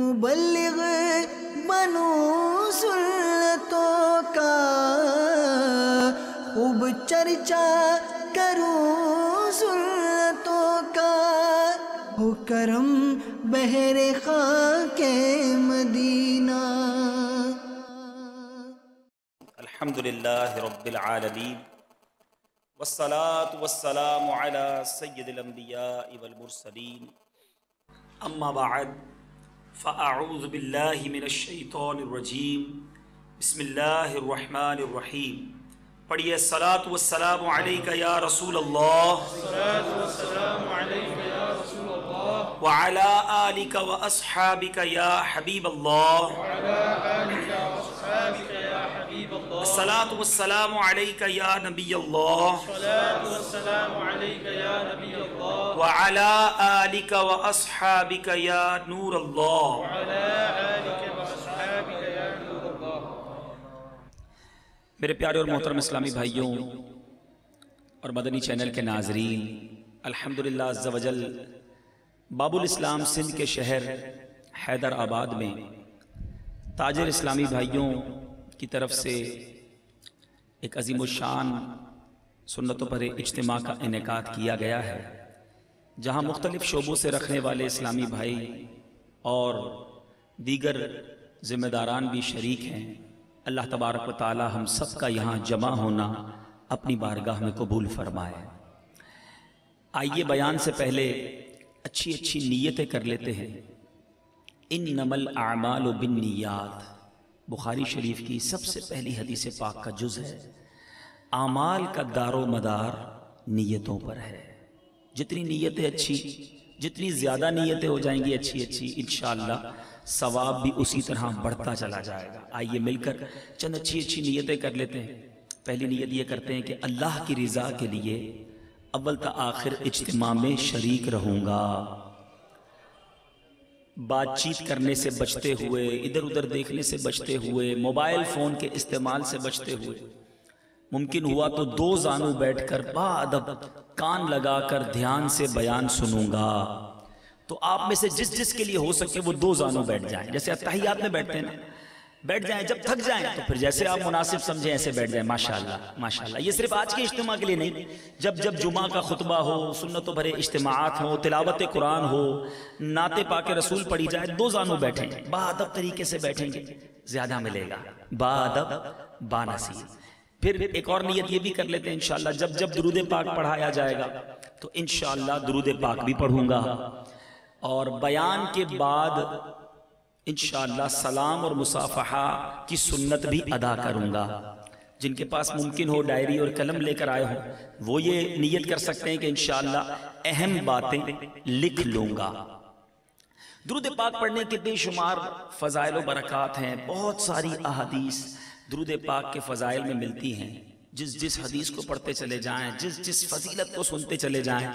मुबल्लिग बनो सुन्नतों का, खूब चर्चा करूं सुन्नतों का, हो करम बहरे खाके मदीना। अल्हम्दुलिल्लाहि रब्बिल आलमीन वस्सलातु वस्सलामु अला सय्यिदिल अंबियाइ वल मुरसलीन, अम्मा बअद, फ़अऊज़ु बिल्लाहि मिनश शैतानिर रजीम, बिस्मिल्लाहिर रहमानिर रहीम। पढ़िए सलातु वस्सलामु अलैका या रसूल अल्लाह, सलातु वस्सलामु अलैका या रसूल अल्लाह, व अला आलिका व अस्हाबिका या हबीब अल्लाह, व अला आलिका व अस्हाबिका या हबीब अल्लाह, सलातु वस्सलामु अलैका या नबी अल्लाह, सलातु वस्सलामु अलैका या नबी अल्लाह, व अला आलिका व अस्हाबिका या नूर अल्लाह, व अला आलिका व अस्हाबिका या नूर अल्लाह। मेरे प्यारे और मोहतरम इस्लामी भाइयों और मदनी चैनल के नाजरीन, अल्हम्दुलिल्लाह अज़्ज़ा वजल बाबुल इस्लाम सिंध के शहर हैदराबाद में ताजिर इस्लामी भाइयों की तरफ से एक अज़ीमुश्शान सुन्नतों पर इज्तिमा का इनेकाद किया गया है, जहाँ मुख्तलिफ शोबों से रखने वाले इस्लामी भाई और दीगर ज़िम्मेदारान भी शरीक हैं। अल्लाह तबारक व तआला हम सब का यहाँ जमा होना अपनी बारगाह में कबूल फरमाए। आइए बयान से पहले अच्छी अच्छी नीयतें कर लेते हैं। इन्नमल आमालु बिन्नियात, बुखारी शरीफ की सबसे पहली हदीस पाक का जुज़ है। आमाल का दारो मदार नीयतों पर है। जितनी नीयतें अच्छी, जितनी ज़्यादा नीयतें हो जाएंगी अच्छी अच्छी, इंशाअल्लाह सवाब भी उसी तरह बढ़ता चला जाएगा। आइए मिलकर चंद अच्छी अच्छी नीयतें कर लेते हैं। पहली नीयत ये करते हैं कि अल्लाह की रज़ा के लिए अव्वल ता आखिर इज्तिमा में शरीक रहूँगा। बातचीत करने से बचते हुए, इधर उधर देखने से बचते हुए, मोबाइल फ़ोन के इस्तेमाल से बचते हुए, मुमकिन हुआ तो दो जानू बैठकर बाअदब कान लगाकर ध्यान से बयान सुनूंगा। तो आप में से जिस जिस के लिए हो सके वो दो जानू बैठ जाएं। जैसे अत्तहियात में बैठते हैं ना, बैठ जाएं, जब थक जाएं तो फिर जैसे आप मुनासिब समझें ऐसे बैठ जाएं। माशाअल्लाह माशाअल्लाह। ये सिर्फ आज के इज्तिमा के लिए नहीं, जब जब जुमा का खुतबा हो, सुन्नतों भरे इज्तिमाआत हो, तिलावत कुरान हो, नाते पाके रसूल पढ़ी जाए, दो जानू बैठें, बाअदब तरीके से बैठेंगे, ज्यादा मिलेगा। बाअदब बानसीब। फिर एक और नियत ये भी कर लेते हैं इंशाअल्लाह, जब जब दुरूद पाक पढ़ाया जाएगा तो इंशाअल्लाह दुरूद पाक भी पढ़ूंगा, और बयान के बाद इंशाअल्लाह सलाम और मुसाफहा की सुन्नत भी अदा करूंगा। जिनके पास मुमकिन हो डायरी और कलम लेकर आए हो वो ये नियत कर सकते हैं कि इंशाअल्लाह अहम बातें लिख लूंगा। दुरूद पाक पढ़ने के बेशुमार फ़ज़ाइल व बरक़ात हैं। बहुत सारी अहादीस दुरूद पाक के फ़ज़ाइल में मिलती हैं। जिस जिस हदीस को पढ़ते चले जाएं, जिस जिस फजीलत को सुनते चले जाएं,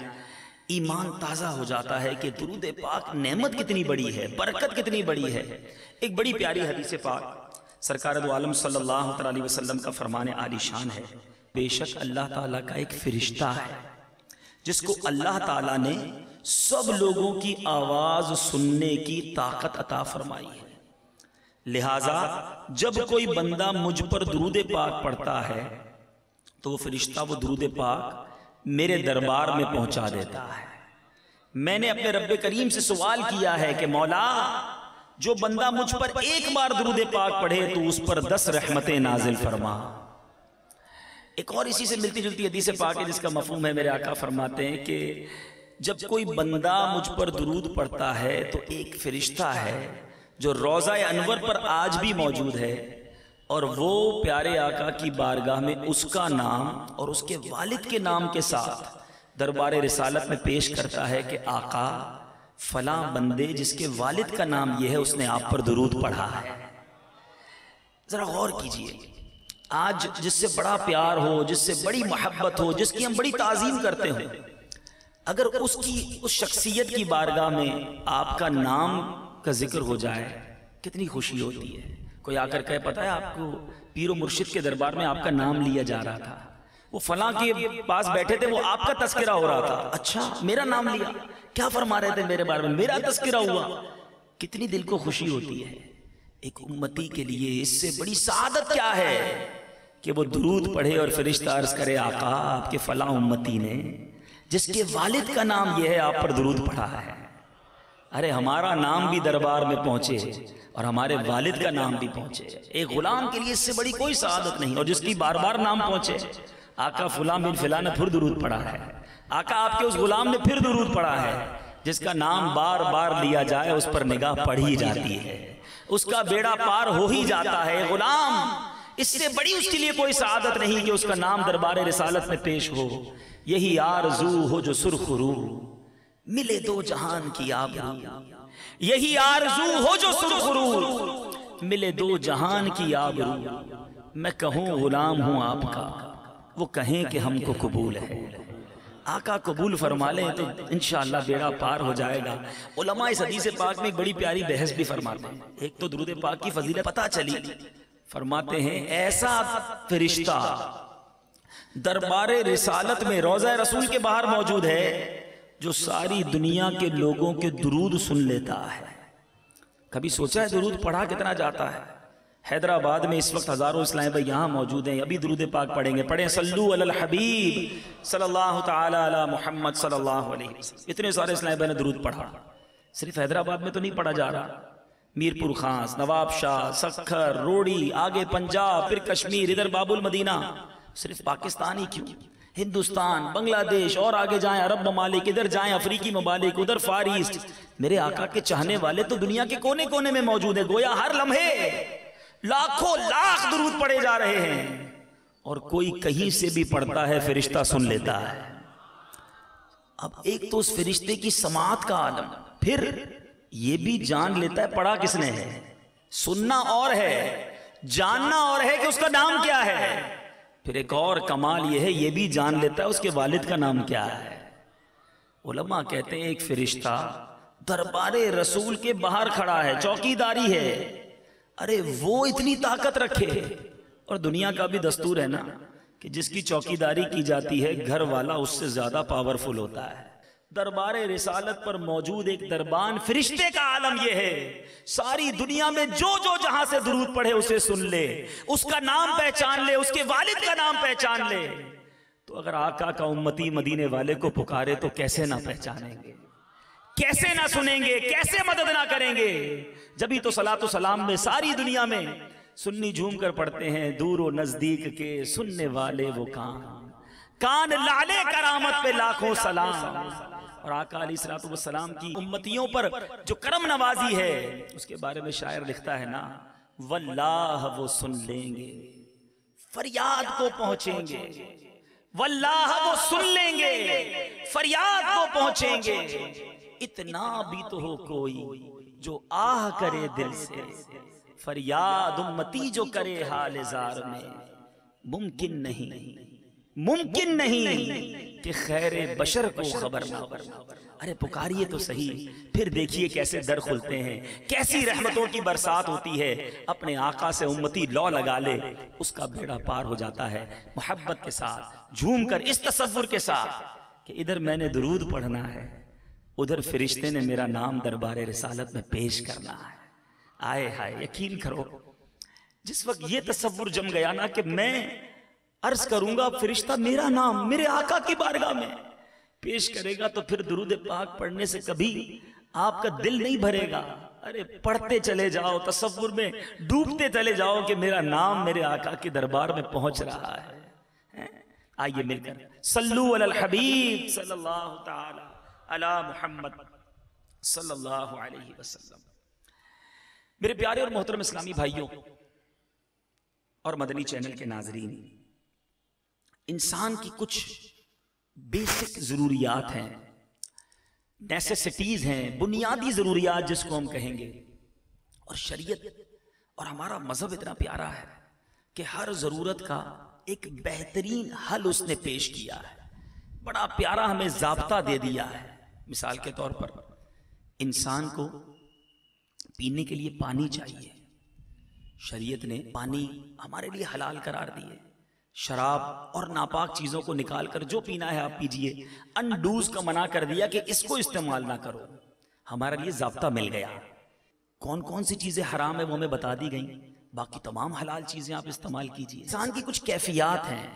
ईमान ताज़ा हो जाता है कि दुरूद पाक नेमत कितनी बड़ी है, बरकत कितनी बड़ी है। एक बड़ी प्यारी हदीस पाक सरकार दो आलम सल्लल्लाहु अलैहि वसल्लम का फरमाने आली शान है, बेशक अल्लाह ताला का एक फरिश्ता है जिसको अल्लाह ताला ने सब लोगों की आवाज़ सुनने की ताकत अता फरमाई है। लिहाजा जब कोई बंदा मुझ पर दुरूद पाक पढ़ता है तो वो फरिश्ता वो दुरूद पाक मेरे दरबार में पहुंचा देता है। मैंने अपने रब्बे करीम से सवाल किया है कि मौला, जो बंदा मुझ पर एक बार दुरूद पाक पढ़े तो उस पर 10 रहमतें नाजिल फरमा। एक और इसी से मिलती जुलती हदीस पाक है जिसका मफहूम है, मेरे आका फरमाते हैं कि जब कोई बंदा मुझ पर दुरूद पढ़ता है तो एक फरिश्ता है जो रोज़ा अनवर पर आज भी मौजूद है, और वो प्यारे आका की बारगाह में उसका नाम और उसके वालिद के नाम के साथ दरबार रिसालत में पेश करता है कि आका फलां बंदे जिसके वालिद का नाम ये है उसने आप पर दुरूद पढ़ा है। जरा गौर कीजिए, आज जिससे बड़ा प्यार हो, जिससे बड़ी मोहब्बत हो, जिसकी हम बड़ी ताज़ीम करते हो, अगर उसकी उस शख्सियत की बारगाह में आपका नाम का जिक्र हो जाए कितनी खुशी होती है। कोई आकर कहे पता है आपको पीरो मुर्शिद के दरबार में आपका नाम लिया जा रहा था, वो फलां के पास बैठे थे, वो आपका तस्करा हो रहा था। अच्छा, मेरा नाम लिया, क्या फरमा रहे थे मेरे बारे में, मेरा तस्करा हुआ, कितनी दिल को खुशी होती है एक उम्मती के लिए। इससे बड़ी सादत क्या है कि वो दुरूद पढ़े और फरिश्ता अर्ज करे, आका आपके फला उम्मती ने जिसके वालिद का नाम यह है आप पर दुरूद पढ़ा है। अरे हमारा नाम भी दरबार में पहुंचे और हमारे वालिद का नाम भी पहुंचे। एक गुलाम के लिए इससे बड़ी कोई सादत नहीं। और जिसकी बार बार नाम पहुंचे, आका फुला बिन फिला ने फिर दुरूद पढ़ा है, आका आपके उस गुलाम ने फिर दुरूद पढ़ा है। जिसका नाम बार बार लिया जाए उस पर निगाह पड़ी जाती है, उसका बेड़ा पार हो ही जाता है। गुलाम इससे बड़ी उसके लिए कोई सादत नहीं कि उसका नाम दरबार रिसालत में पेश हो। यही आरज़ू हो जो सुरखरू मिले दो जहान की आबरू, यही आरज़ू हो जो सुरखरू मिले दो जहान की आबरू। मैं कहूँ गुलाम हूँ आपका, वो कहें कि हमको कबूल है। आका कबूल फरमा लें तो इंशाअल्लाह बेड़ा पार हो जाएगा। उलमा इस हदीस पाक में एक बड़ी प्यारी बहस भी फरमाते हैं। एक तो दुरूद पाक की फजीलत पता चली, फरमाते हैं ऐसा फरिश्ता दरबारे रिसालत में रोज़ा रसूल के बाहर मौजूद है जो सारी दुनिया के लोगों के दुरूद सुन लेता है। कभी सोचा है दुरूद पढ़ा कितना जाता है? हैदराबाद में इस वक्त हजारों इस्लामी भाई यहाँ मौजूद हैं, अभी दुरूद पाक पढ़ेंगे। पढ़ें सल्लू अलल हबीब सल्लल्लाहु ताला अला मुहम्मद सल्लल्लाहु अलैहि वसल्लम। इतने सारे इस्लामी भाई ने दुरूद पढ़ा। सिर्फ हैदराबाद में तो नहीं पढ़ा जा रहा, मीरपुर खास, नवाबशाह, सखर, रोड़ी, आगे पंजाब, फिर कश्मीर, इधर बाबुल मदीना। सिर्फ पाकिस्तान ही क्यों, हिंदुस्तान, बांग्लादेश और आगे जाएं अरब ममालिक, इधर जाएं अफ्रीकी ममालिक, उधर फार ईस्ट। मेरे आका के चाहने वाले तो दुनिया के कोने कोने में मौजूद है। गोया हर लम्हे लाखों लाख दुरूद पढ़े जा रहे हैं और कोई कहीं से भी पढ़ता है फरिश्ता सुन लेता है। अब एक तो उस फरिश्ते की समाअत का आलम, फिर ये भी जान लेता है पढ़ा किसने है। सुनना और है, जानना और है कि उसका नाम क्या है। फिर एक और कमाल ये है, ये भी जान लेता है उसके वालिद का नाम क्या है। उलमा कहते हैं एक फरिश्ता दरबारे रसूल के बाहर खड़ा है, चौकीदारी है। अरे वो इतनी ताकत रखे, और दुनिया का भी दस्तूर है ना कि जिसकी चौकीदारी की जाती है घर वाला उससे ज्यादा पावरफुल होता है। दरबारे रिसालत पर मौजूद एक दरबान फरिश्ते का आलम यह है, सारी दुनिया में जो जो जहां से दुरूद पढ़े उसे सुन ले, उसका नाम पहचान ले, उसके वालिद का नाम पहचान ले। तो अगर आका का उम्मती मदीने वाले को पुकारे तो कैसे ना पहचानेंगे, कैसे ना सुनेंगे, कैसे मदद ना करेंगे। जब ही तो सलातो सलाम में सारी दुनिया में सुन्नी झूम कर पढ़ते हैं, दूर व नजदीक के सुनने वाले वो कान लाले करामत पे लाखों सलाम। और आका अलैहिस्सलातु वस्सलाम की उम्मतियों पर जो करम नवाजी है उसके बारे में शायर लिखता है ना, वल्लाह वो सुन लेंगे, फरियाद को पहुंचेंगे, वल्लाह वो सुन लेंगे, फरियाद को पहुंचेंगे। इतना भी तो हो कोई जो आह करे दिल से, फरियाद उम्मती जो करे हाल जार में। मुमकिन नहीं कि खैर बशर को खबर ना। अरे पुकारिए तो सही, फिर देखिए कैसे दर खुलते हैं, कैसी रहमतों की बरसात होती है। अपने आका से उम्मती लौ लगा ले, उसका बेड़ा पार हो जाता है। मोहब्बत के साथ झूम कर, इस तसव्वुर के साथ कि इधर मैंने दुरूद पढ़ना है, उधर फरिश्ते ने मेरा नाम दरबारे रिसालत में पेश करना है। आए हाय, यकीन करो जिस वक्त ये तसव्वुर जम गया ना कि मैं अर्ज करूंगा फरिश्ता मेरा नाम मेरे आका की बारगाह में पेश करेगा, तो फिर दुरूद पाक पढ़ने से कभी आपका दिल नहीं भरेगा। अरे पढ़ते चले जाओ, तसव्वुर में डूबते चले जाओ कि मेरा नाम मेरे आका के दरबार में पहुंच रहा है। आइए मिलकर सल्लू अलल हबीब सल्लल्लाहु ताला अला मुहम्मद सल्लल्लाहु अलैहि वसल्लम। मेरे प्यारे और मोहतरम इस्लामी भाइयों और मदनी चैनल के नाजरीन, इंसान की कुछ बेसिक ज़रूरियात हैं, नेसेसिटीज़ हैं, बुनियादी ज़रूरियात जिसको हम कहेंगे। और शरीयत और हमारा मज़हब इतना प्यारा है कि हर ज़रूरत का एक बेहतरीन हल उसने पेश किया है, बड़ा प्यारा हमें ज़ाब्ता दे दिया है। मिसाल के तौर पर इंसान को पीने के लिए पानी चाहिए, शरीयत ने पानी हमारे लिए हलाल करार दिए। शराब और नापाक चीज़ों को निकाल कर जो पीना है आप पीजिए, अनडूज का मना कर दिया कि इसको इस्तेमाल ना करो। हमारे लिए ज़ाब्ता मिल गया। कौन कौन सी चीज़ें हराम है वो हमें बता दी गई, बाकी तमाम हलाल चीज़ें आप इस्तेमाल कीजिए। इंसान की कुछ कैफियत हैं,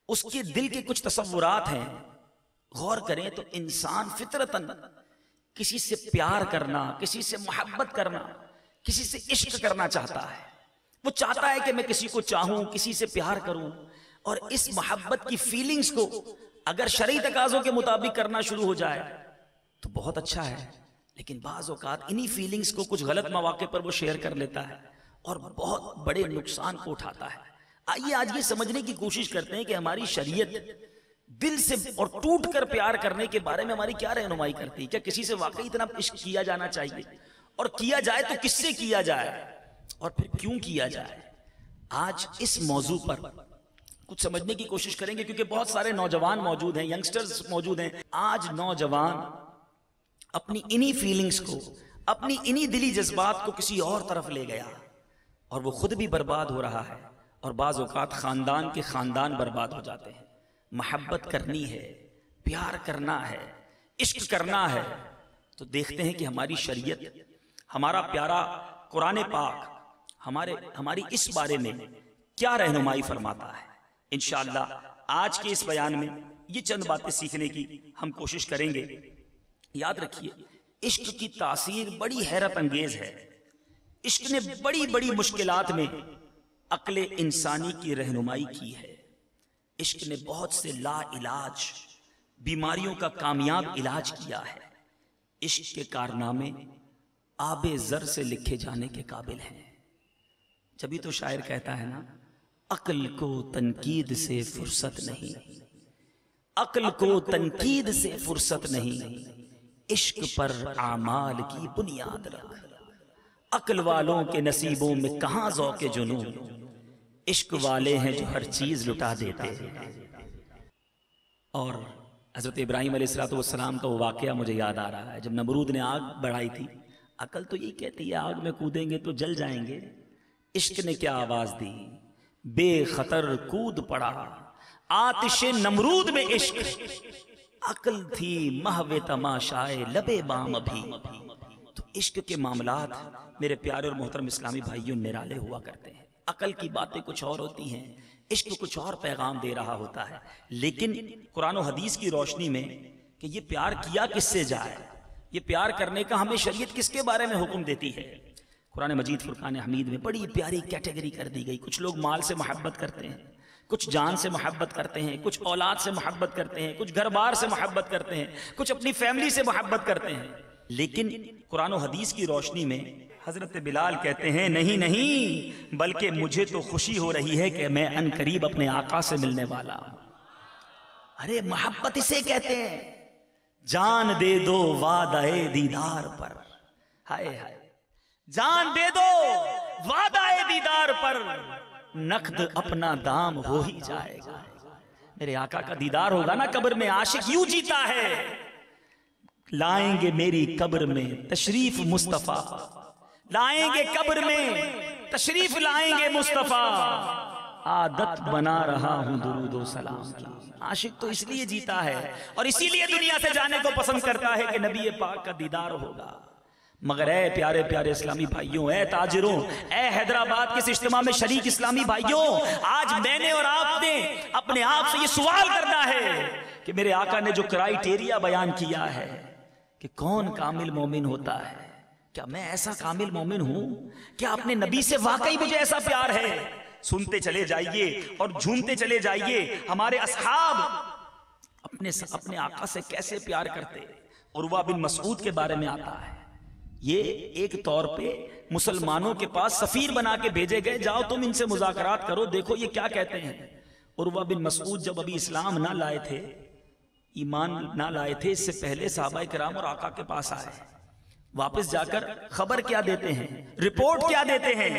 उसके दिल के कुछ तसव्वुरात हैं, गौर करें तो इंसान फितरतन किसी से प्यार करना, किसी से मोहब्बत करना, किसी से इश्क करना चाहता है। वो चाहता है कि मैं किसी को चाहूं, किसी से प्यार करूं, और इस मोहब्बत की फीलिंग्स को अगर शरई तकाज़ों के मुताबिक करना शुरू हो जाए तो बहुत अच्छा है। लेकिन बाज़ औक़ात इन्हीं फीलिंग्स को कुछ गलत मौके पर वो शेयर कर लेता है और बहुत बड़े नुकसान को उठाता है। आइए आज ये समझने की कोशिश करते हैं कि हमारी शरीयत दिल से और टूट कर प्यार करने के बारे में हमारी क्या रहनुमाई करती है। क्या किसी से वाकई इतना इश्क किया जाना चाहिए, और किया जाए तो किससे किया जाए और फिर क्यों किया जाए। आज इस मौजू पर कुछ समझने की कोशिश करेंगे, क्योंकि बहुत सारे नौजवान मौजूद हैं, यंगस्टर्स मौजूद हैं। आज नौजवान अपनी इन्हीं फीलिंग्स को, अपनी इन्हीं दिली जज्बात को किसी और तरफ ले गया और वो खुद भी बर्बाद हो रहा है, और बाज़ औक़ात ख़ानदान के ख़ानदान बर्बाद हो जाते हैं। मोहब्बत करनी है, प्यार करना है, इश्क करना है, तो देखते हैं कि हमारी शरीयत, हमारा प्यारा कुरान पाक हमारी इस बारे में क्या रहनुमाई फरमाता है। इंशाअल्लाह आज के इस बयान में ये चंद बातें सीखने की हम कोशिश करेंगे। याद रखिए, इश्क की तासीर बड़ी हैरत अंगेज है। इश्क ने बड़ी बड़ी मुश्किलात में अक्ल इंसानी की रहनुमाई की है। इश्क ने बहुत से ला इलाज बीमारियों का कामयाब इलाज किया है। इश्क के कारनामे आबे ज़र से लिखे जाने के काबिल हैं। जभी तो शायर कहता है ना, अक्ल को तनकीद से फुर्सत नहीं, अक्ल को तनकीद से फुर्सत नहीं, इश्क पर आमाल की बुनियाद रख। अक्ल वालों के नसीबों में कहां ज़ौक़े जुनून, इश्क वाले हैं जो हर चीज लुटा देते हैं। और हज़रत इब्राहीम अलैहिस्सलाम का वो वाक़या मुझे याद आ रहा है, जब नमरूद ने आग बढ़ाई थी। अकल तो यही कहती है आग में कूदेंगे तो जल जाएंगे। इश्क ने क्या आवाज दी, बेखतर कूद पड़ा आतिशे नमरूद में इश्क, अकल थी महवे तमाशाए लबे बाम अभी। तो इश्क के मामलात मेरे प्यारे और मोहतरम इस्लामी भाइयों निराले हुआ करते हैं। अकल की बातें कुछ और होती हैं, इश्क कुछ और पैगाम दे रहा होता है। लेकिन कुरान और हदीस की रोशनी में कि ये प्यार किया किससे जाए, ये प्यार करने का हमें शरीयत किसके बारे में हुक्म देती है। कुरान मजीद फुरकान हमीद में बड़ी प्यारी कैटेगरी कर दी गई। कुछ लोग माल से मोहब्बत करते हैं, कुछ जान से मोहब्बत करते हैं, कुछ औलाद से मोहब्बत करते हैं, कुछ घर बार से मोहब्बत करते हैं, कुछ अपनी फैमिली से मोहब्बत करते हैं। लेकिन कुरान और हदीस की रोशनी में हजरत बिलाल कहते हैं, नहीं नहीं, बल्कि मुझे तो खुशी हो रही है कि मैं अनकरीब अपने आका से मिलने वाला हूं। अरे मोहब्बत इसे कहते हैं, जान दे दो वादाए दीदार पर। हाय हाय, जान दे दो वादाए दीदार पर, नकद अपना दाम हो ही जाएगा। मेरे आका का दीदार होगा ना कब्र में। आशिक यूं जीता है, लाएंगे मेरी कब्र में तशरीफ मुस्तफा, लाएंगे कब्र में तशरीफ लाएंगे मुस्तफा, आदत बना रहा हूं दुरूद व सलाम की। आशिक तो इसलिए जीता है और इसीलिए दुनिया से जाने को पसंद करता है कि नबी पाक का दीदार होगा। मगर ऐ प्यारे प्यारे इस्लामी भाइयों, ऐ ताजिरों, ऐ हैदराबाद के इस इज्तिमा में शरीक इस्लामी भाइयों, आज मैंने और आपने अपने आप से ये सवाल करना है कि मेरे आका ने जो क्राइटेरिया बयान किया है कि कौन कामिल मोमिन होता है, क्या मैं ऐसा कामिल मोमिन हूं? क्या अपने नबी से वाकई मुझे ऐसा प्यार है? सुनते चले जाइए और झूमते चले जाइए हमारे असहाब अपने आका से कैसे प्यार करते। उर्वा बिन मसूद के बारे में आता है, ये एक तौर पे मुसलमानों के पास सफीर बना के भेजे गए, जाओ तुम इनसे मुज़ाकरात करो, देखो ये क्या कहते हैं। उर्वा बिन मसूद जब अभी इस्लाम ना लाए थे, ईमान ना लाए थे, इससे पहले सहाबा किराम और आका के पास आए। वापस जाकर खबर क्या देते हैं, रिपोर्ट क्या देते हैं?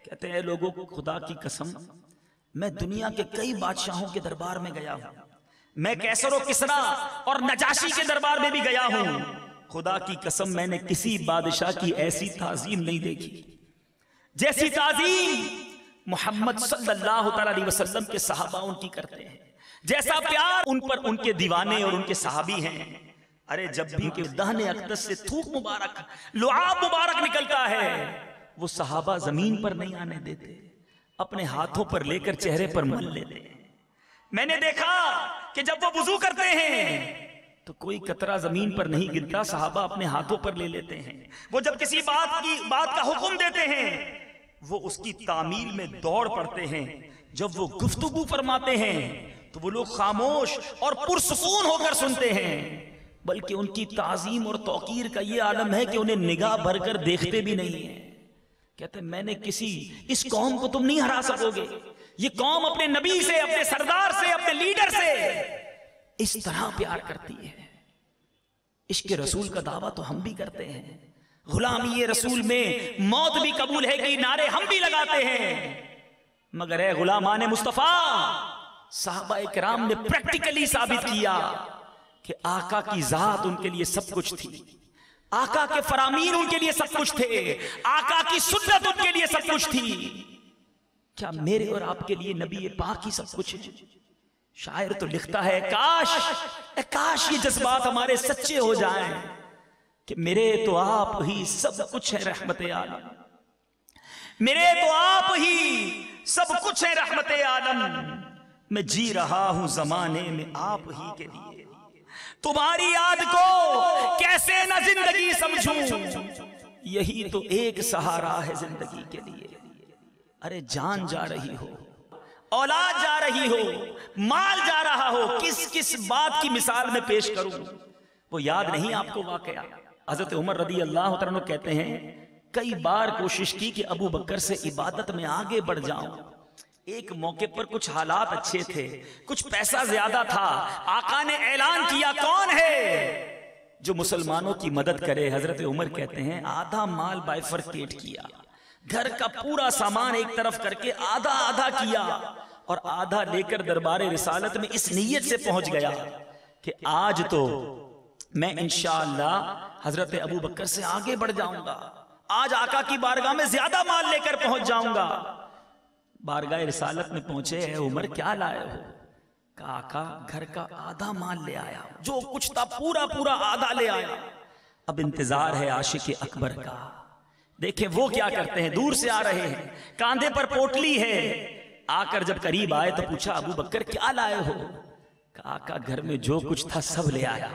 कहते हैं, लोगों को खुदा की कसम, मैं दुनिया के कई बादशाहों के दरबार में गया हूं, मैं कैसर और किसरा और नजाशी के दरबार में भी गया हूं। खुदा की कसम मैंने किसी बादशाह की ऐसी ताजीम नहीं देखी जैसी ताजीम मोहम्मद सल्लल्लाहु अलैहि वसल्लम के सहाबा उनकी करते हैं, जैसा प्यार उन पर उनके दीवाने और उनके सहाबी हैं। अरे जब भी के दाहने अक़दस से थूक मुबारक, लुआब मुबारक निकलता है, वो सहाबा जमीन पर नहीं आने देते, अपने हाथों पर लेकर चेहरे पर मल लेते हैं। मैंने देखा कि जब वो वुजू करते हैं तो कोई कतरा जमीन पर नहीं गिरता, सहाबा अपने हाथों पर ले लेते हैं। वो जब किसी बात का हुक्म देते हैं, वो उसकी तामील में दौड़ पड़ते हैं। जब वो गुफ्तगू फरमाते हैं तो वो लोग खामोश और पुरसुकून होकर सुनते हैं, बल्कि उनकी ताजीम और तौकीर का ये आलम है कि उन्हें निगाह भरकर देखते भी नहीं है। कहते मैंने इस कौम को तुम नहीं हरा सकोगे, ये कौम अपने नबी से, अपने सरदार से, अपने लीडर से इस तरह प्यार करती है। इश्क रसूल का दावा तो हम भी करते हैं, गुलामी रसूल में मौत भी कबूल है कि नारे हम भी लगाते हैं, मगर है गुलामान मुस्तफा, साहबा इकराम ने प्रैक्टिकली साबित किया कि आका की जात उनके लिए सब कुछ थी, आका के फरामीन उनके लिए सब कुछ थे, आका की सुन्नत उनके लिए सब कुछ थी। क्या मेरे और आपके लिए नबी पाक ही सब कुछ है? शायर तो लिखता है, काश ये जज्बात हमारे सच्चे हो जाएं कि मेरे तो आप ही सब कुछ है रहमत आलम, मेरे तो आप ही सब कुछ है रहमत आलम, मैं जी रहा हूं जमाने में आप ही के लिए, तुम्हारी याद को कैसे न जिंदगी समझूं, यही तो एक सहारा है जिंदगी के लिए। अरे जान जा रही हो, औलाद जा रही हो, माल जा रहा हो, किस किस बात की मिसाल में पेश करूं, वो याद नहीं आपको वाकया। हजरत उमर रदी अल्लाह तआला अन्हु कहते हैं, कई बार कोशिश की कि अबू बकर से इबादत में आगे बढ़ जाऊं। एक मौके पर कुछ हालात अच्छे थे, कुछ पैसा ज्यादा था, आका ने ऐलान किया, कौन है जो मुसलमानों की मदद करे? हजरत उमर कहते हैं, आधा माल बाइफरकेट किया, घर का पूरा सामान एक तरफ करके आधा आधा किया और आधा लेकर दरबारे रिसालत में इस नीयत से पहुंच गया कि आज तो मैं इंशाअल्लाह हजरत अबू बकर से आगे बढ़ जाऊंगा, आज आका की बारगाह में ज्यादा माल लेकर पहुंच जाऊंगा। बारगाह रिसालत में पहुंचे, है उमर क्या लाए हो? कहा आका घर का आधा माल ले आया, जो कुछ था पूरा पूरा आधा ले आया। अब इंतजार है आशिक अकबर का, देखें वो क्या करते हैं। दूर से आ रहे हैं, कांधे पर पोटली है, आकर जब करीब आए तो पूछा, अबू बकर क्या लाए हो? कहा आका घर में जो कुछ था सब ले आया।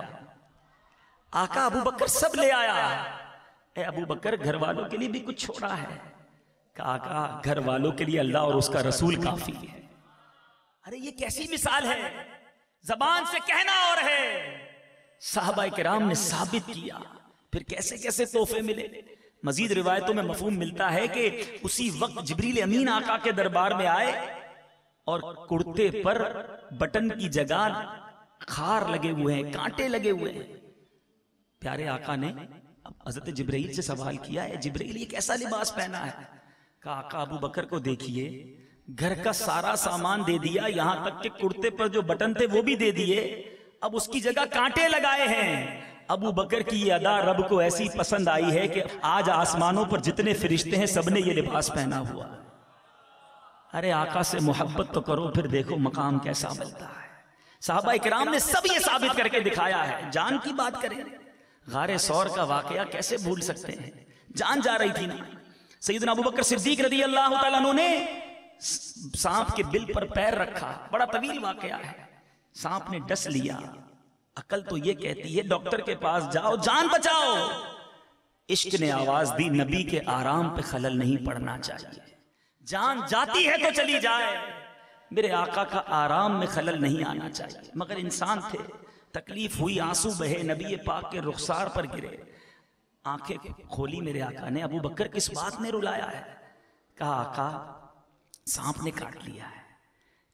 आका अबू बकर सब ले आया। ए अबू बकर घर वालों के लिए भी कुछ छोड़ा है? कहा आका घर वालों के लिए अल्लाह और उसका रसूल काफी है। अरे ये कैसी मिसाल है, जबान से कहना और है। साहबा किराम ने साबित किया, फिर कैसे कैसे तोहफे मिले। मजीद रिवायतों में मफहूम मिलता है कि उसी वक्त जिब्रील अमीन आका के दरबार में आए और कुर्ते पर बटन की जगह खार लगे हुए हैं, कांटे लगे हुए हैं। प्यारे आका ने हजरत जिब्रील से सवाल किया, है जिब्रील ये कैसा लिबास पहना है? कहा आका अबू बकर को देखिए, घर का सारा सामान दे दिया, यहां तक कि कुर्ते पर जो बटन थे वो भी दे दिए, अब उसकी जगह कांटे लगाए हैं। अबू बकर की ये अदा रब को ऐसी पसंद आई है कि आज आसमानों पर जितने फरिश्ते हैं सबने ये लिबास पहना हुआ। अरे आका से मोहब्बत तो करो, फिर देखो मकाम कैसा मिलता है। साहबा इकराम ने सब ये साबित करके दिखाया है। जान की बात करें, गारे सौर का वाकया कैसे भूल सकते हैं? जान जा रही थी ना। सैयदना अबू बकर सिद्दीक रदी अल्लाह तआला अन्हु ने सांप के बिल पर पैर रखा, बड़ा तवील वाकया है। सांप ने डस लिया। अकल तो ये कहती है डॉक्टर के पास जाओ, जान बचाओ। इश्क ने आवाज दी, नबी के आराम पे खलल नहीं पड़ना चाहिए। जान जाती है तो चली जाए, मेरे आका का आराम में खलल नहीं आना चाहिए। मगर इंसान थे, तकलीफ हुई, आंसू बहे, नबी पाक के रुखसार पर गिरे। आंखें खोली मेरे आका ने, अबू बकर किस बात ने रुलाया है? कहा आका सांप ने काट लिया है।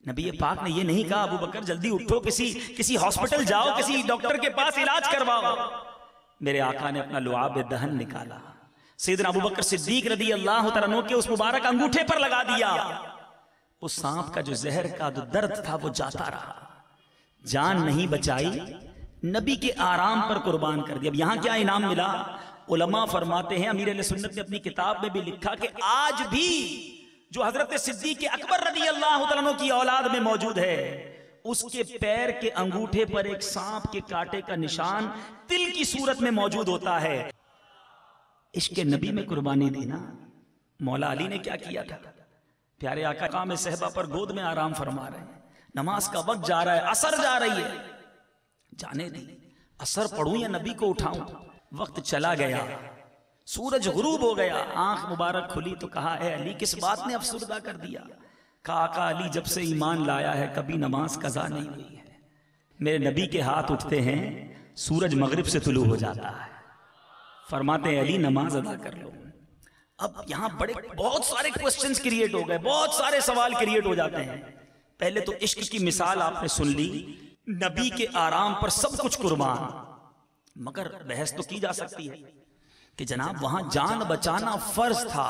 नबी पाक ने ये नहीं कहा अबू बकर जल्दी उठो, किसी हॉस्पिटल जाओ, किसी डॉक्टर के पास इलाज करवाओ। मेरे आका ने अपना लुआब दहन निकाला, सैयदना अबू बकर सिद्दीक रदी अल्लाह तआला अन्हु के उस मुबारक अंगूठे पर लगा दिया। उस सांप का जो जहर का जो दर्द था वो जाता रहा, जान नहीं बचाई, नबी के आराम पर कुर्बान कर दिया। अब यहां क्या इनाम मिला? उलमा फरमाते हैं, अमीर अहले सुन्नत ने अपनी किताब में भी लिखा कि आज भी जो हजरत सिद्दीक अकबर रदी अल्लाह तआला अन्हु की औलाद में मौजूद है, उसके पैर के अंगूठे पर एक सांप के कांटे का निशान तिल की सूरत में मौजूद होता है। इश्क नबी में कुर्बानी दी ना। मौला अली ने क्या किया था? प्यारे आका में सहबा पर गोद में आराम फरमा रहे हैं, नमाज का वक्त जा रहा है, असर जा रही है, जाने दी, असर पढ़ूं या नबी को उठाऊं? वक्त चला गया, सूरज गुरूब हो गया, आंख मुबारक खुली तो कहा, ए अली किस बात ने अफसुर्दा कर दिया? कहा, आका अली जब से ईमान लाया है कभी नमाज कज़ा नहीं हुई है। मेरे नबी के हाथ उठते हैं, सूरज मगरिब से तुलू हो जाता है, फरमाते हैं अली नमाज अदा कर लो। अब यहां बहुत सारे क्वेश्चंस क्रिएट हो गए, बहुत सारे सवाल क्रिएट हो जाते हैं। पहले तो इश्क की मिसाल आपने सुन ली, नबी के आराम पर सब कुछ कुर्बान, मगर बहस तो की जा सकती है कि जनाब वहां जान बचाना फर्ज था,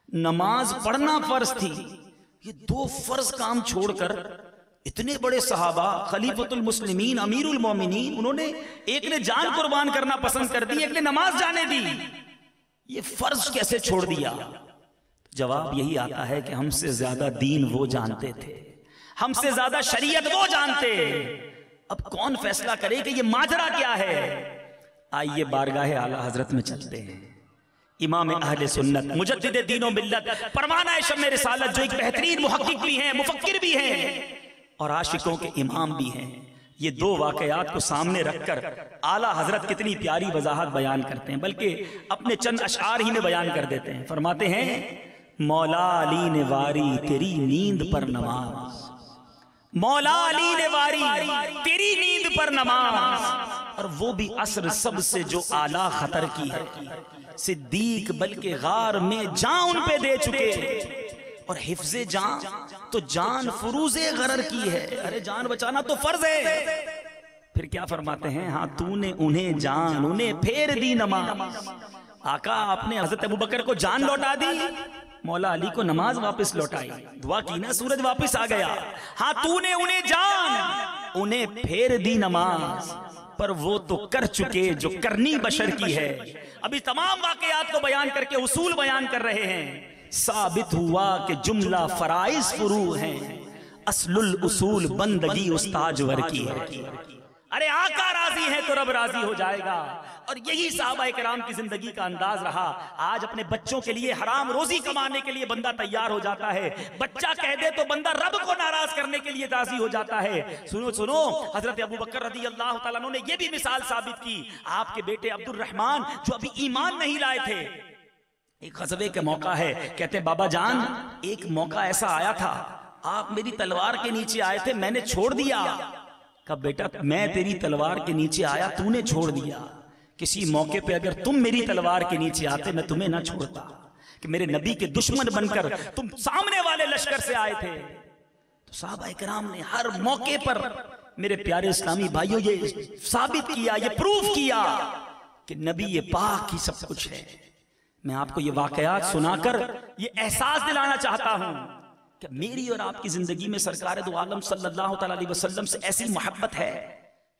नमाज पढ़ना फर्ज थी। ये दो फर्ज काम छोड़कर इतने बड़े सहाबा, खलीफतुल मुस्लिमीन, अमीरुल मोमिनीन, उन्होंने एक ने जान कुर्बान करना पसंद कर दी, एक ने नमाज जाने दी। ये फर्ज कैसे छोड़ दिया? जवाब यही आता है कि हमसे ज्यादा दीन वो जानते थे, हमसे ज्यादा शरीयत वो जानते। अब कौन फैसला करे कि ये माजरा क्या है? आइए बारगाह आला हजरत में चलते हैं। इमाम अहले सुन्नत, मुजद्दिद दीन व मिल्लत, परवाना शम्मे रिसालत, जो एक बेहतरीन मुहक्किक भी हैं, मुफक्किर भी हैं और आशिकों के इमाम भी हैं, ये दो वाकयात को सामने रखकर आला हजरत कितनी प्यारी वजाहत बयान करते हैं, बल्कि अपने चंद अशआर ही में बयान कर देते हैं। फरमाते हैं, मौला अली ने वारी तेरी नींद पर नमाज, मौला अली ने वारी तेरी नींद पर नमाज, और वो भी असर सबसे जो आला खतर की है। सिद्दीक बल्कि गार में जान उन पे दे चुके, और हिफ्ज़े जान तो जान फुरूज़े गरर की है। अरे जान बचाना तो फर्ज है। फिर क्या फरमाते हैं, हाँ तूने उन्हें जान, उन्हें फेर दी नमाज। आका आपने हजरत अबू बकर को जान लौटा दी, मौला अली को नमाज वापस लौटाई, दुआ की ना, सूरज वापस आ गया। हाँ तूने उन्हें जान, उन्हें फेर दी नमाज, पर वो तो कर चुके जो करनी बशर की है। अभी तमाम वाकयात को बयान करके उसूल बयान कर रहे हैं। साबित हुआ कि जुमला फराइज फुरू हैं, असलुल उसूल बंदगी उस्ताजवर की है। अरे आका राजी है तो रब राजी हो जाएगा, और यही साहबा किराम की जिंदगी का अंदाज रहा। आज अपने बच्चों के लिए हराम रोजी कमाने के लिए बंदा तैयार हो जाता है, बच्चा कह दे तो बंदा रब को नाराज करने के लिए राजी हो जाता है। सुनो सुनो, हजरत अबू बकर रज़ी अल्लाह तआला अन्हु ने यह भी मिसाल साबित की। आपके बेटे अब्दुल रहमान जो अभी ईमान नहीं लाए थे, एक ग़ज़वे का मौका है, कहते हैं बाबा जान एक मौका ऐसा आया था, आप मेरी तलवार के नीचे आए थे, मैंने छोड़ दिया। कहा बेटा मैं तेरी तलवार के नीचे आया, तूने छोड़ दिया। किसी मौके पे अगर तुम मेरी तलवार के नीचे आते, मैं तुम्हें ना छोड़ता। कि मेरे नबी के दुश्मन बनकर तुम सामने वाले लश्कर से आए थे। तो साहबा इकराम ने हर मौके पर, मेरे प्यारे इस्लामी भाइयों, ये साबित किया, ये प्रूफ किया कि नबी ये पाक ही सब कुछ है। मैं आपको ये वाकयात सुनाकर ये एहसास दिलाना चाहता हूं कि मेरी और आपकी जिंदगी में सरकार दो आलम सल्लल्लाहु अलैहि वसल्लम से ऐसी मोहब्बत है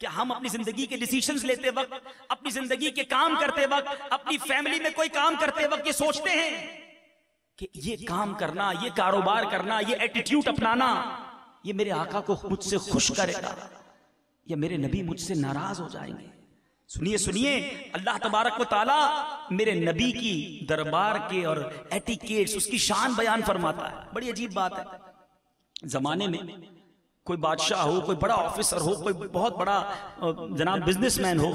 कि हम अपनी जिंदगी के डिसीजंस लेते वक्त, अपनी जिंदगी के काम करते वक्त, अपनी फैमिली में कोई काम करते वक्त ये सोचते हैं कि ये काम करना, ये कारोबार करना, ये एटीट्यूड अपनाना, ये मेरे आका को मुझसे खुश करेगा या मेरे नबी मुझसे नाराज हो जाएंगे। सुनिए सुनिए, अल्लाह तबारक व ताला मेरे नबी की दरबार के और एटिकेट्स, उसकी शान बयान फरमाता है। बड़ी अजीब बात है, जमाने में कोई बादशाह हो, कोई बड़ा ऑफिसर हो, कोई बहुत बड़ा जनाब बिजनेसमैन हो,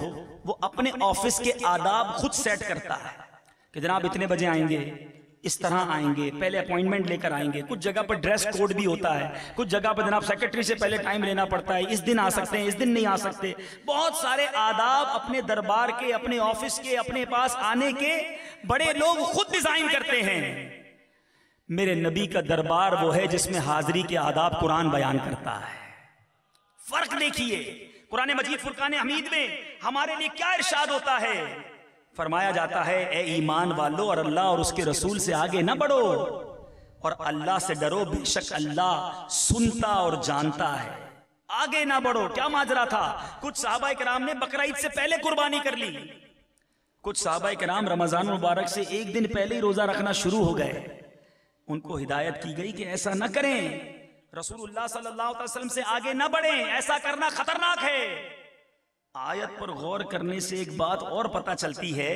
वो अपने ऑफिस के आदाब खुद सेट करता है कि जनाब इतने बजे आएंगे, इस तरह आएंगे, पहले अपॉइंटमेंट लेकर आएंगे। कुछ जगह पर ड्रेस कोड भी होता है, कुछ जगह पर जनाब सेक्रेटरी से पहले टाइम लेना पड़ता है, इस दिन आ सकते हैं, इस दिन नहीं आ सकते। बहुत सारे आदाब अपने दरबार के, अपने ऑफिस के, अपने पास आने के बड़े लोग खुद डिजाइन करते हैं। मेरे नबी का दरबार वो है जिसमें हाजिरी के आदाब कुरान बयान करता है। फर्क देखिए, कुरान मजीद फुरकान हमीद में हमारे लिए क्या इरशाद होता है। फरमाया जाता है, ए ईमान वालों और अल्लाह और उसके रसूल से आगे ना बढ़ो और अल्लाह से डरो, बेशक अल्लाह सुनता और जानता है। आगे ना बढ़ो। क्या माजरा था? कुछ सहाबा किराम ने बकरा ईद से पहले कुर्बानी कर ली, कुछ सहाबा किराम रमजान मुबारक से एक दिन पहले ही रोजा रखना शुरू हो गए। उनको हिदायत की गई कि ऐसा ना करें, रसूलुल्लाह सल्लल्लाहु अलैहि वसल्लम से आगे ना बढ़े, ऐसा करना खतरनाक है। आयत पर गौर करने से एक बात और पता चलती है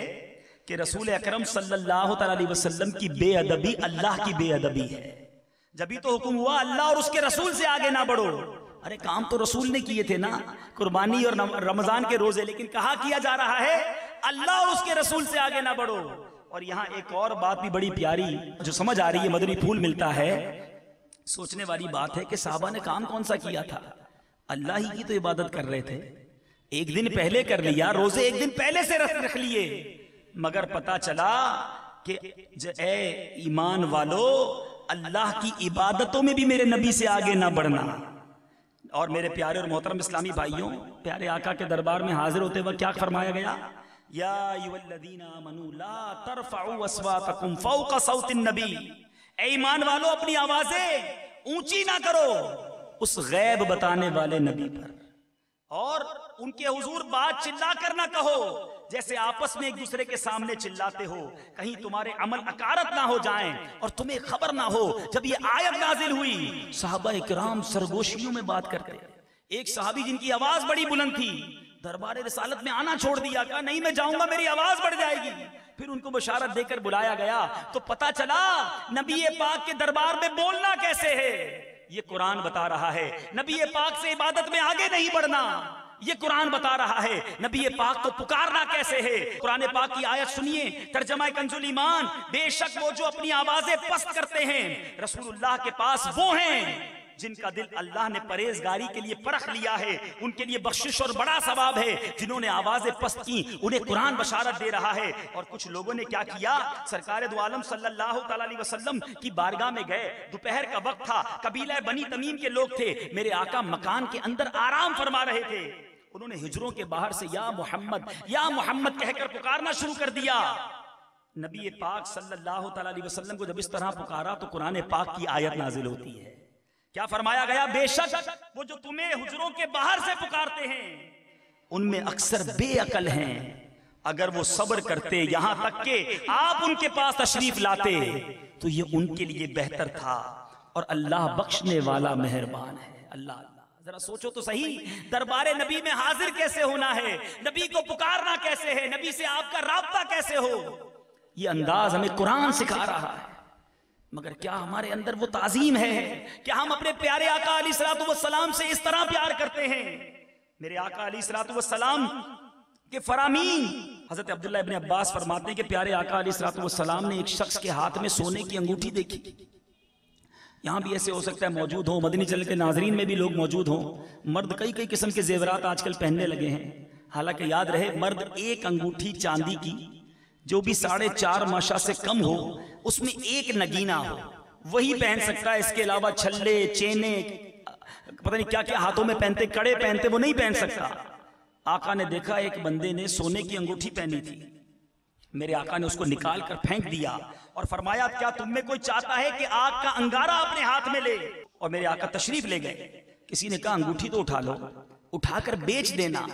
कि रसूल अकरम सल्लल्लाहु अलैहि वसल्लम की बेअदबी अल्लाह की बेअदबी है। जब भी तो हुक्म हुआ अल्लाह और उसके रसूल से आगे ना बढ़ो। अरे काम तो रसूल ने किए थे ना, कुर्बानी और रमजान के रोजे, लेकिन कहा किया जा रहा है अल्लाह और उसके रसूल से आगे ना बढ़ो। और यहाँ एक और बात भी बड़ी प्यारी जो समझ आ रही है, मदनी फूल मिलता है। सोचने वाली बात है कि साहबा ने काम कौन सा किया था, अल्लाह ही की तो इबादत कर रहे थे। एक दिन पहले कर लिया, रोजे एक दिन पहले से रख लिए, मगर पता चला कि ए ईमान वालो, अल्लाह की इबादतों में भी मेरे नबी से आगे ना बढ़ना। और मेरे प्यारे और मोहतरम इस्लामी भाइयों, प्यारे आका के दरबार में हाजिर होते वक्त क्या फरमाया गया, या अय्युहल्लज़ीना आमनू ला तरफ़अू अस्वातकुम फ़ौक़ सौतिन नबी, ए ईमान वालों अपनी आवाजें ऊंची ना करो उस गैब बताने वाले नबी पर, और उनके हुजूर बात चिल्ला कर ना कहो जैसे आपस में एक दूसरे के सामने चिल्लाते हो, कहीं तुम्हारे अमल अकारत ना हो जाएं और तुम्हें खबर ना हो। जब ये आयत नाजिल हुई, सहाबा इकराम सरगोशियों में बात करते। एक सहाबी जिनकी आवाज बड़ी बुलंद थी, दरबार रिसालत में आना छोड़ दिया, कहा नहीं मैं जाऊंगा, मेरी आवाज बढ़ जाएगी। फिर उनको बशारत देकर बुलाया गया तो पता चला नबी पाक के दरबार में बोलना कैसे है, ये कुरान बता रहा है। नबी पाक से इबादत में आगे नहीं बढ़ना, ये कुरान बता रहा है। नबी पाक को पुकारना कैसे है, कुरान पाक की आयत सुनिए, तर्जमा कंजुल ईमान, बेशक वो जो अपनी आवाजें पस्त करते हैं, रसूलुल्लाह के पास वो हैं जिनका दिल अल्लाह ने परहेजगारी के लिए परख लिया है, उनके लिए बख्शिश और बड़ा सवाब है। जिन्होंने आवाजें पस्त की उन्हें कुरान बशारत दे रहा है। और कुछ लोगों ने क्या किया, सरकार दो आलम सल्लल्लाहु अलैहि वसल्लम की बारगाह में गए, दोपहर का वक्त था, कबीला बनी तमीम के लोग थे, मेरे आका मकान के अंदर आराम फरमा रहे थे। उन्होंने हिजरों के बाहर से या मोहम्मद कहकर पुकारना शुरू कर दिया। नबी पाक सल्लल्लाहु अलैहि वसल्लम को जब इस तरह पुकारा तो कुरान पाक की आयत नाजिल होती है। क्या फरमाया गया, बेशक वो जो तुम्हें हुजरों के बाहर से पुकारते हैं उनमें अक्सर बेअकल हैं, अगर वो सब्र करते यहां तक के आप उनके पास तशरीफ लाते तो ये उनके लिए बेहतर था, और अल्लाह बख्शने वाला मेहरबान है। अल्लाह जरा सोचो तो सही, दरबारे नबी में हाजिर कैसे होना है, नबी को पुकारना कैसे है, नबी से आपका राब्ता कैसे हो, ये अंदाज हमें कुरान सिखा रहा है। मगर क्या हमारे अंदर वो ताजीम है, क्या हम अपने प्यारे आका अलैहिस्सलातु वस्सलाम से इस तरह प्यार करते हैं। मेरे आका अलैहिस्सलातु वस्सलाम के फरामीन हजरत अब्दुल्लाह इब्न अब्बास फरमाते हैं कि प्यारे आका अलैहिस्सलातु वस्सलाम ने एक शख्स के हाथ में सोने की अंगूठी देखी। यहाँ भी ऐसे हो सकता है मौजूद हो, मदनी चैनल के नाजरीन में भी लोग मौजूद हों। मर्द कई कई किस्म के जेवरात आजकल पहनने लगे हैं, हालांकि याद रहे मर्द एक अंगूठी चांदी की जो भी 4.5 माशा से कम हो, उसमें एक नगीना हो, वही पहन सकता है। इसके अलावा छल्ले, चेने, पता नहीं क्या क्या हाथों में पहनते, कड़े पहनते, वो नहीं पहन सकता। आका ने देखा एक बंदे ने सोने की अंगूठी पहनी थी, मेरे आका ने उसको निकाल कर फेंक दिया और फरमाया क्या तुम में कोई चाहता है कि आग का अंगारा अपने हाथ में ले। और मेरे आका तशरीफ ले गए। किसी ने कहा अंगूठी तो उठा लो, उठाकर बेच देना।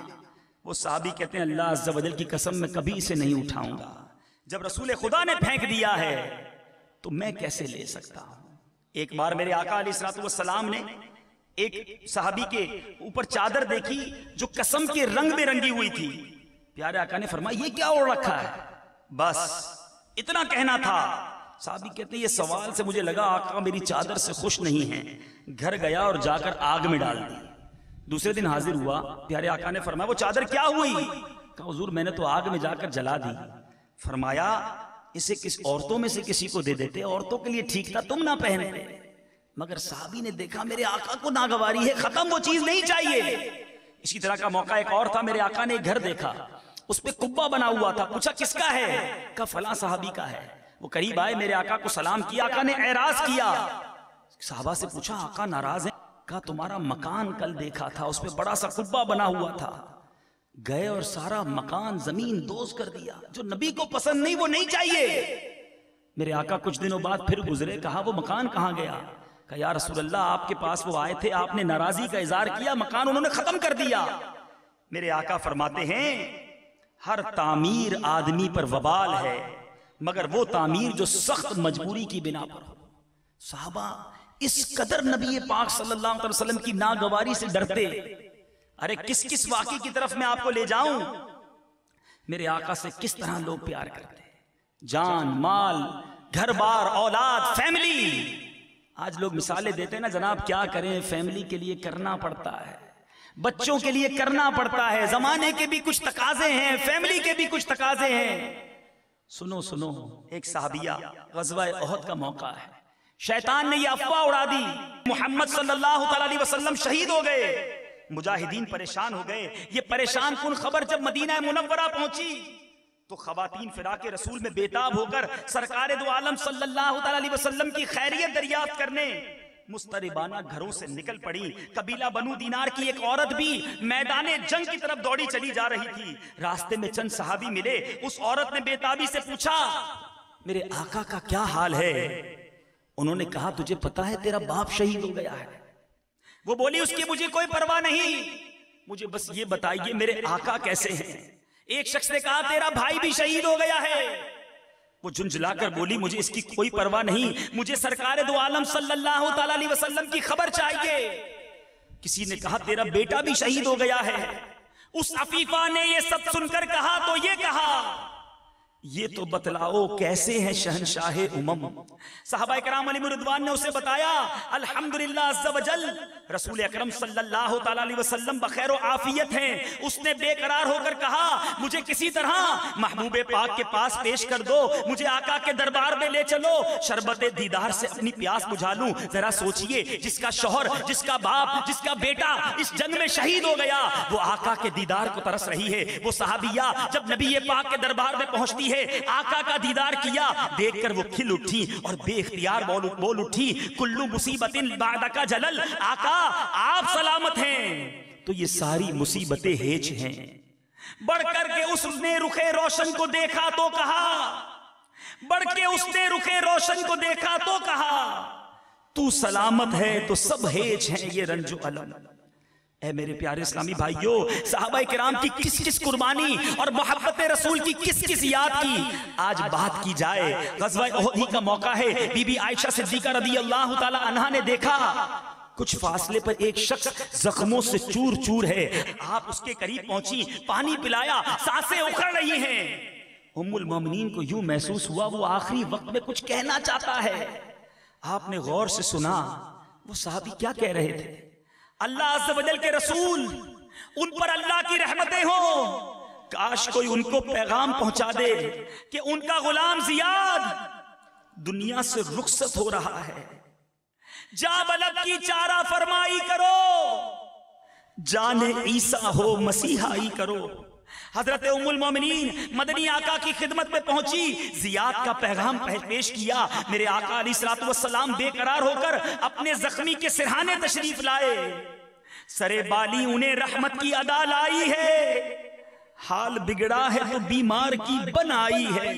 वो साहबी कहते हैं अल्लाह अज़्ज़ा वजल की कसम मैं कभी इसे नहीं उठाऊंगा, जब रसूल खुदा ने फेंक दिया है तो मैं कैसे ले सकता हूं। एक बार मेरे आका अलैहिस्सलातु वस्सलाम ने एक सहाबी के ऊपर चादर देखी जो कसम के रंग में रंगी हुई थी। प्यारे आका ने फरमाया ये क्या ओढ़ रखा है, बस इतना कहना था। साहबी कहते हैं ये सवाल से मुझे लगा आका मेरी चादर से खुश नहीं है, घर गया और जाकर आग में डाल दी। दूसरे दिन हाजिर हुआ, प्यारे आका ने फरमाया वो चादर क्या हुई, कहा हुजूर मैंने तो आग में जाकर जला दी। फरमाया इसे किस औरतों में से किसी को दे देते, औरतों के लिए ठीक था तुम ना पहनते। मगर साहबी ने देखा मेरे आका को नागवारी है, खत्म वो चीज नहीं चाहिए। इसी तरह का मौका एक और था, मेरे आका ने एक घर देखा, उस पे कुब्बा बना हुआ था, पूछा किसका है, कहा फलां साहबी का है। वो करीब आए, मेरे आका को सलाम किया, आका ने एराज किया। साहबा से पूछा आका नाराज है, कहा तुम्हारा मकान कल देखा था, उस पे बड़ा सा कुब्बा बना हुआ था, गए और सारा मकान जमीन दोज कर दिया। जो नबी को पसंद नहीं वो नहीं चाहिए। मेरे आका कुछ दिनों बाद फिर गुजरे, कहा वो मकान कहाँ गया, कहा या रसूलल्लाह आपके पास वो आए थे, आपने नाराजगी का इजहार किया, मकान उन्होंने खत्म कर दिया। मेरे आका फरमाते हैं हर तामीर आदमी पर वबाल है, मगर वो तामीर जो सख्त मजबूरी की बिना पर हो। साहबा इस कदर नबी पाक सल्लल्लाहु अलैहि वसल्लम की नागवारी से डरते। अरे किस किस वाक़े की तरफ मैं आपको ले जाऊं, मेरे आका से किस तरह लोग प्यार करते, जान माल घर बार औलाद फैमिली। आज लोग मिसालें देते हैं ना जनाब, क्या करें, फैमिली के लिए करना पड़ता है, बच्चों के लिए करना पड़ता है, जमाने के भी कुछ तकाजे हैं, फैमिली के भी कुछ तकाजे हैं। सुनो सुनो, एक साहबिया, ग़ज़वा उहद का मौका है, शैतान ने यह अफवाह उड़ा दी मोहम्मद सल्लल्लाहु अलैहि वसल्लम शहीद हो गए। मुजाहिदीन परेशान हो गए। ये परेशान कुन खबर जब मदीना मुनव्वरा पहुंची तो खवातीन फिराके रसूल में बेताब होकर सरकार दो आलम सल्लल्लाहु अलैहि वसल्लम की खैरियत दरियाफ्त करने मुस्तरिबाना घरों से निकल पड़ी। कबीला बनु दीनार की एक औरत भी मैदाने जंग की तरफ दौड़ी चली जा रही थी। रास्ते में चंद सहाबी मिले। उस औरत ने बेताबी से पूछा, मेरे आका का क्या हाल है? उन्होंने कहा, तुझे पता है तेरा बाप शहीद हो गया है। वो बोली, उसकी मुझे कोई परवाह नहीं, मुझे बस ये बताइए मेरे आका कैसे हैं। एक शख्स ने कहा, तेरा भाई भी शहीद हो गया है। वो झुंझलाकर बोली, मुझे इसकी कोई परवाह नहीं, मुझे सरकार दो आलम सल्लल्लाहु अलैहि वसल्लम की खबर चाहिए। किसी ने कहा, तेरा बेटा भी शहीद हो गया है। उस अफीफा ने ये सब सुनकर कहा तो ये कहा, ये तो बतलाओ कैसे है शहनशाहे उमम। सहाबाए कराम अलैहिम रिदवान ने उसे बताया, अल्हम्दुलिल्लाह अज़्ज़ा वजल, रसूल अकरम सल्लल्लाहु अलैहि वसल्लम बखैर आफियत हैं। उसने बेकरार होकर कहा, मुझे किसी तरह महबूबे पाक के पास पेश कर दो, मुझे आका के दरबार में ले चलो, शरबते दीदार से अपनी प्यास बुझा लूं। जरा सोचिए, जिसका शौहर, जिसका बाप, जिसका बेटा इस जंग में शहीद हो गया, वो आका के दीदार को तरस रही है। वो सहाबिया जब नबी पाक के दरबार में पहुंचती है, आका का दीदार किया, देखकर वो खिल उठी और बेख्तियार बोल उठी, कुल्लू मुसीबतिन बादका जलल, आका आप सलामत हैं तो ये सारी मुसीबतें हेज हैं। बढ़कर के उसने रुखे रोशन को देखा तो कहा, बढ़ के उसने रुखे रोशन को देखा तो कहा, तू सलामत है तो सब हेज हैं ये रंजो अलम। ऐ मेरे प्यारे इस्लामी भाइयों, सहाबाए किराम की किस किस कुर्बानी और मोहब्बत रसूल की किस किस याद की आज बात की जाए। ग़ज़वा उहद ही का मौका है। बीबी आयशा सिद्दीक़ा रज़ियल्लाहु ताला अन्हा ने देखा, कुछ फासले पर एक शख्स जख्मों से चूर चूर है। आप उसके करीब पहुंची, पानी पिलाया, सांसें उखड़ रही हैं। उम्मुल मोमिनीन को यूं महसूस हुआ वो आखिरी वक्त में कुछ कहना चाहता है। आपने गौर से सुना वो साहबी क्या कह रहे थे, अल्लाह अज़्ज़ वजल के रसूल, उन पर अल्लाह की रहमतें हो, काश कोई उनको पैगाम पहुंचा दे कि उनका गुलाम जियाद दुनिया से रुखसत हो रहा है। जा बलद की चारा फरमाई करो, जाने ईसा हो मसीहाई करो। हजरत उम्मुल मोमिनीन मदनी आका की खिदमत में पहुंची, जियाद का पैगाम पेश किया। मेरे आका अलैहिस्सलातु वस्सलाम बेकरार होकर अपने जख्मी के सिरहाने तशरीफ लाए। सरे बाली उन्हें रहमत की अदा लाई है, हाल बिगड़ा है तो बीमार की बनाई है।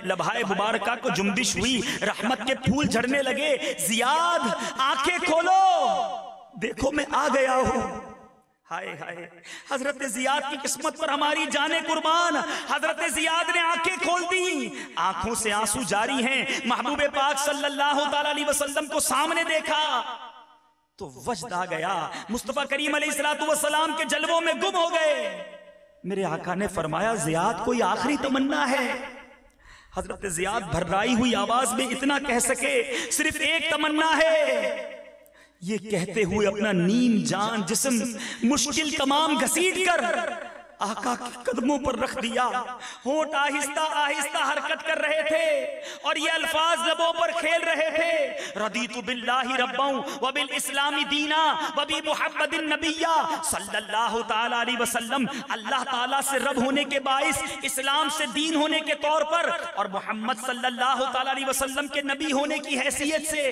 लबहाए मुबारका को जुम्बिश हुई, रहमत के फूल झड़ने लगे। जियाद आंखें खोलो, देखो मैं आ गया हूं। हाय हाय, हजरत जियाद की किस्मत पर हमारी जाने कुर्बान। हजरत जियाद ने आंखें खोल दी, आंखों से आंसू जारी हैं। महबूबे पाक सल्लल्लाहु अलैहि वसल्लम को सामने देखा तो वजद आ गया। मुस्तफा करीम अलैहिस्सलातु वस्सलाम के जलवों में गुम हो गए। मेरे आका ने फरमाया, जियाद कोई आखिरी तमन्ना है। हजरत जियाद भर्राई हुई आवाज में इतना कह सके, सिर्फ एक तमन्ना है। ये कहते हुए अपना नीम जान जिस्म मुश्किल तमाम घसीट कर आका के कदमों पर रख दिया। होंठ आहिस्ता आहिस्ता हरकत कर रहे थे और ये अल्फाज लबों पर खेल रहे थे, रदीतु बिल्लाहि रब्बन व बिल इस्लामी दीना व बि मुहम्मदिन नबिय्या सल्लल्लाहु ताला अलैहि वसल्लम। अल्लाह ताला से रब होने के बाइस, इस्लाम से दीन होने के तौर पर और मोहम्मद सल्लल्लाहु ताला अलैहि वसल्लम के नबी होने की हैसियत से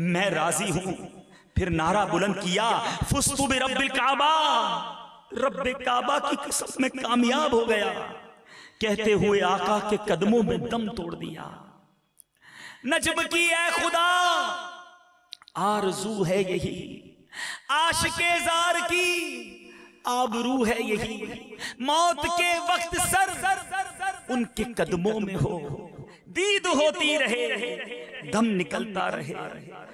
मैं राजी हूं। फिर नारा बुलंद किया, फुस्तु बिरब्बिल काबा, रब्बे काबा की कसम में कामयाब हो गया। कहते हुए आका के कदमों में दम तोड़ दिया। नजब की ऐ खुदा आरज़ू है यही, आशिके ज़ार की आबरू है यही, मौत के वक्त सर उनके कदमों में हो। दीद होती रहे, दम निकलता रहे।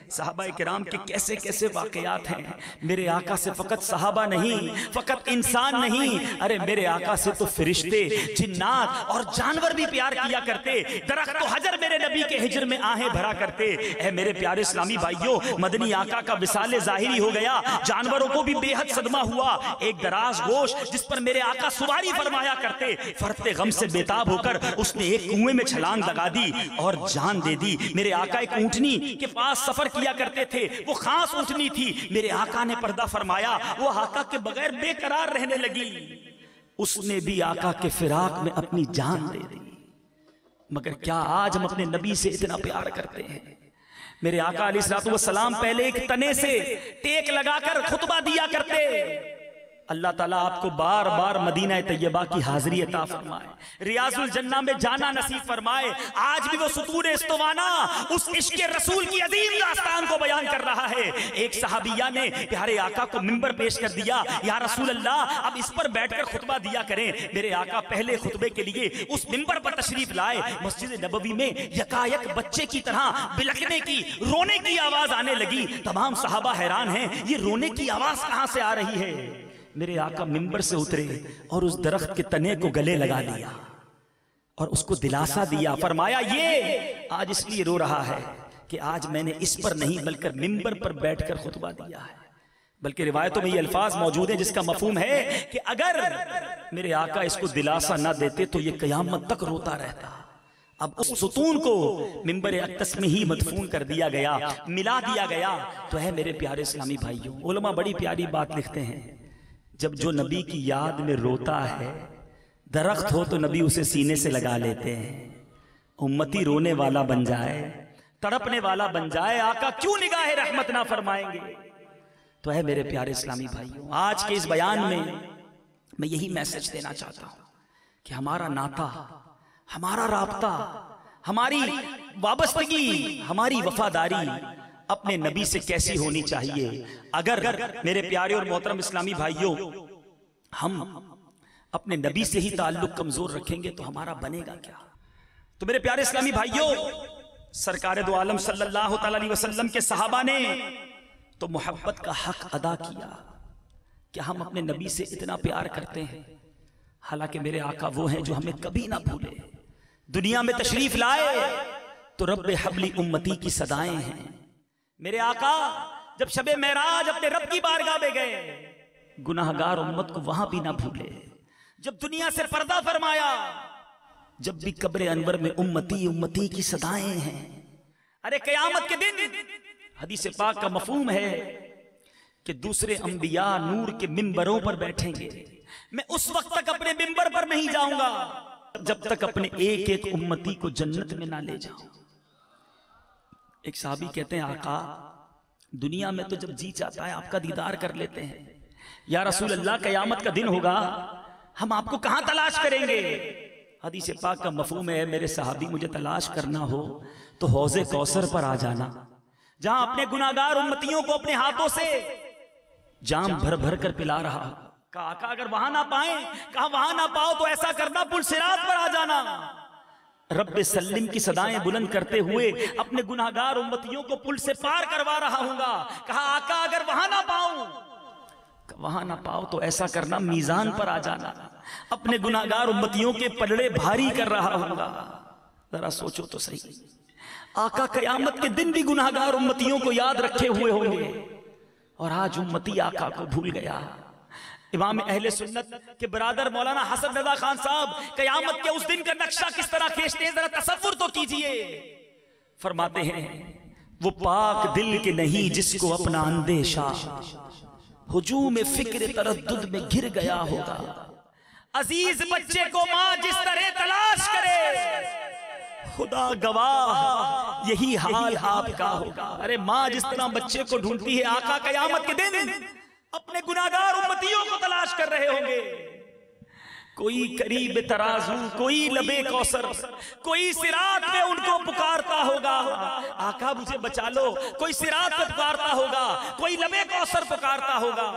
सहाबा किराम के कैसे कैसे वाकयात हैं। मेरे आका से फकत सहाबा नहीं, फकत इंसान नहीं, अरे मेरे आका से तो फरिश्ते, जिन्नात और जानवर भी प्यार किया करते। दरख्त तो हजर मेरे नबी के हिजर में आहें भरा करते। ऐ मेरे प्यारे इस्लामी भाइयों, मदनी आका का विसाले जाहिरी हो गया, जानवरों को भी बेहद सदमा हुआ। एक दराज गोश जिस पर मेरे आका सवारी फरमाया करते, फरते गम से बेताब होकर उसने एक कुएं में छलांग लगा दी और जान दे दी। मेरे आका एक ऊंटनी के पास सफर किया करते थे, वो खास ऊंटनी थी। मेरे आका ने पर्दा फरमाया, वो आका के बगैर बेकरार रहने लगी। उसने भी आका के फिराक में अपनी जान दे दी। मगर क्या आज हम अपने नबी से इतना प्यार करते हैं? मेरे आका अलैहिस्सलातु वस्सलाम पहले एक तने से टेक लगाकर खुतबा दिया करते। अल्लाह ताला आपको बार बार मदीना तैयबा की हाजिरी अता फरमाए, रियाजुल जन्ना में जाना नसीब फरमाए। आज भी वो सुतून इस्तवाना उस इश्क़ रसूल की अजीम दास्तान को बयान कर रहा है। एक सहाबिया ने प्यारे आका को मिंबर पेश कर दिया, या रसूल अल्लाह अब इस पर बैठकर खुतबा दिया करें। मेरे आका पहले खुतबे के लिए उस मिंबर पर तशरीफ लाए। मस्जिद नबवी में यकायक बच्चे की तरह बिलखने की, रोने की आवाज आने लगी। तमाम सहाबा हैरान हैं, ये रोने की आवाज कहां से आ रही है? मेरे आका मिंबर से उतरे और उस दरख्त के तने को गले लगा लिया और उसको दिलासा दिया। फरमाया, ये आज इसलिए रो रहा है कि आज मैंने इस पर नहीं बल्कि मिंबर पर बैठकर खुतबा दिया है। बल्कि रिवायतों में ये अल्फाज मौजूद है जिसका मफहूम है कि अगर मेरे आका इसको दिलासा ना देते तो ये कयामत तक रोता रहता। अब उस सुतून को मिंबर अक़दस में ही मदफून कर दिया गया, मिला दिया गया। तो है मेरे प्यारे इस्लामी भाइयों, उलमा बड़ी प्यारी बात लिखते हैं, जब जो नबी की याद में रोता है, दरख्त हो तो नबी उसे सीने से लगा लेते हैं। उम्मती रोने वाला बन जाए, तड़पने वाला बन जाए, आका क्यों निगाहे रहमत ना फरमाएंगे? तो है मेरे प्यारे इस्लामी भाइयों, आज के इस बयान में मैं यही मैसेज देना चाहता हूं कि हमारा नाता, हमारा राब्ता, हमारी वाबस्तगी, हमारी वफादारी अपने नबी से कैसी होनी चाहिए। अगर मेरे प्यारे और मोहतरम इस्लामी भाइयों हम अपने नबी से ही ताल्लुक कमजोर रखेंगे तो हमारा बनेगा क्या? तो मेरे प्यारे इस्लामी भाइयों, सरकार दो आलम सल्लल्लाहु अलैहि वसल्लम के सहाबा ने तो मोहब्बत का हक अदा किया कि हम अपने नबी से इतना प्यार करते हैं। हालांकि मेरे आका वो हैं जो हमें कभी ना भूले। दुनिया में तशरीफ लाए तो रब्बे हबली उम्मती की सदाएं हैं। मेरे आका जब शबे मेराज अपने रब की बारगाह में गए, गुनाहगार उम्मत को वहां भी ना भूले। जब दुनिया से पर्दा फरमाया, जब भी कब्र अनवर में उम्मती उम्मती की सदाएं हैं। अरे कयामत के दिन हदीस पाक का मफहूम है कि दूसरे अंबिया नूर के मिंबरों पर बैठेंगे। मैं उस वक्त तक अपने मिंबर पर नहीं जाऊंगा जब तक अपने एक एक उम्मती को जन्नत में ना ले जाऊं। एक साहबी कहते हैं, आका दुनिया में तो जब जी चाहता है आपका दीदार कर लेते हैं, या रसूल अल्लाह कयामत का दिन होगा, हम आपको कहां तलाश करेंगे? हदीस पाक का मफहूम है, मेरे साहबी मुझे तलाश करना हो तो हौज़े कौसर पर आ जाना, जहां अपने गुनाहगार उम्मतियों को अपने हाथों से जाम भर भर कर पिला रहा। कहा आका अगर वहां ना पाए, कहा वहां ना पाओ तो ऐसा करना पुल सिरात पर आ जाना। रब्बे सल्लिम की सदाएं बुलंद करते हुए अपने गुनाहगार उम्मतियों को पुल से पार करवा रहा हूंगा। कहा आका अगर वहां ना पाओ तो ऐसा करना मीजान पर आ जाना, अपने गुनाहगार उम्मतियों के पलड़े भारी कर रहा हूंगा। जरा सोचो तो सही, आका कयामत के दिन भी गुनाहगार उम्मतियों को याद रखे हुए होंगे और आज उम्मती आका को भूल गया। इमाम अहले सुन्नत के बरादर मौलाना हसन रजा खान साहब कयामत के उस दिन का नक्शा किस तरह खींचते हैं, जरा तसव्वुर तो कीजिए। फरमाते हैं, वो पाक दिल के नहीं जिसको अपना अंदेशा हुजूम फिक्र तरद्दुद में घिर गया होगा। अजीज बच्चे को माँ जिस तरह तलाश करे, खुदा गवाह यही हाल आपका होगा। अरे माँ जिस तरह बच्चे को ढूंढती है, आका कयामत के दिन अपने गुनाहगार उम्मतियों को तलाश कर रहे होंगे। कोई करीब तराजू, कोई लबे कौसर, कोई सिरात पे उनको पुकारता होगा, आका मुझे बचा लो। कोई सिरात पे पुकारता होगा, कोई लबे कौसर पुकारता होगा।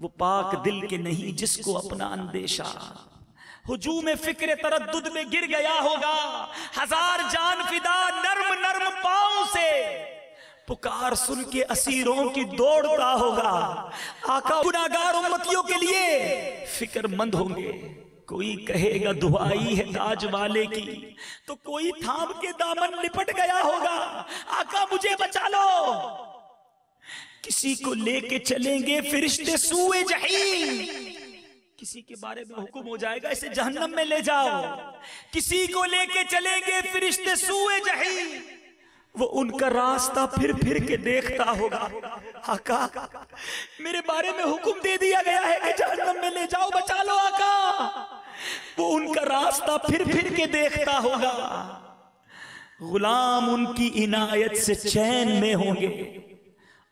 वो पाक दिल के नहीं जिसको अपना अंदेशा हुजूम फिक्र तरद्दुद में गिर गया होगा, हजार जान फिदा नर्म नर्म पांव से पुकार सुन के असीरों की दौड़ता होगा। आका गुनाहगार उम्मतियों के लिए फिक्रमंद होंगे। कोई कहेगा दुआई है ताज वाले की, तो कोई थाम के दामन लिपट गया होगा, आका मुझे बचा लो। किसी को लेके चलेंगे फिरिश्ते सूए जहीम, किसी के बारे में हुक्म हो जाएगा इसे जहन्नम में ले जाओ। किसी को लेके चलेंगे फिरिश्ते सूए जहीम, वो उनका रास्ता फिर फिर के देखता होगा। आका मेरे बारे में हुक्म दे दिया गया है कि जहन्नम में ले जाओ, बचा लो आका। वो उनका रास्ता फिर फिर के देखता होगा। गुलाम उनकी इनायत से चैन में होंगे,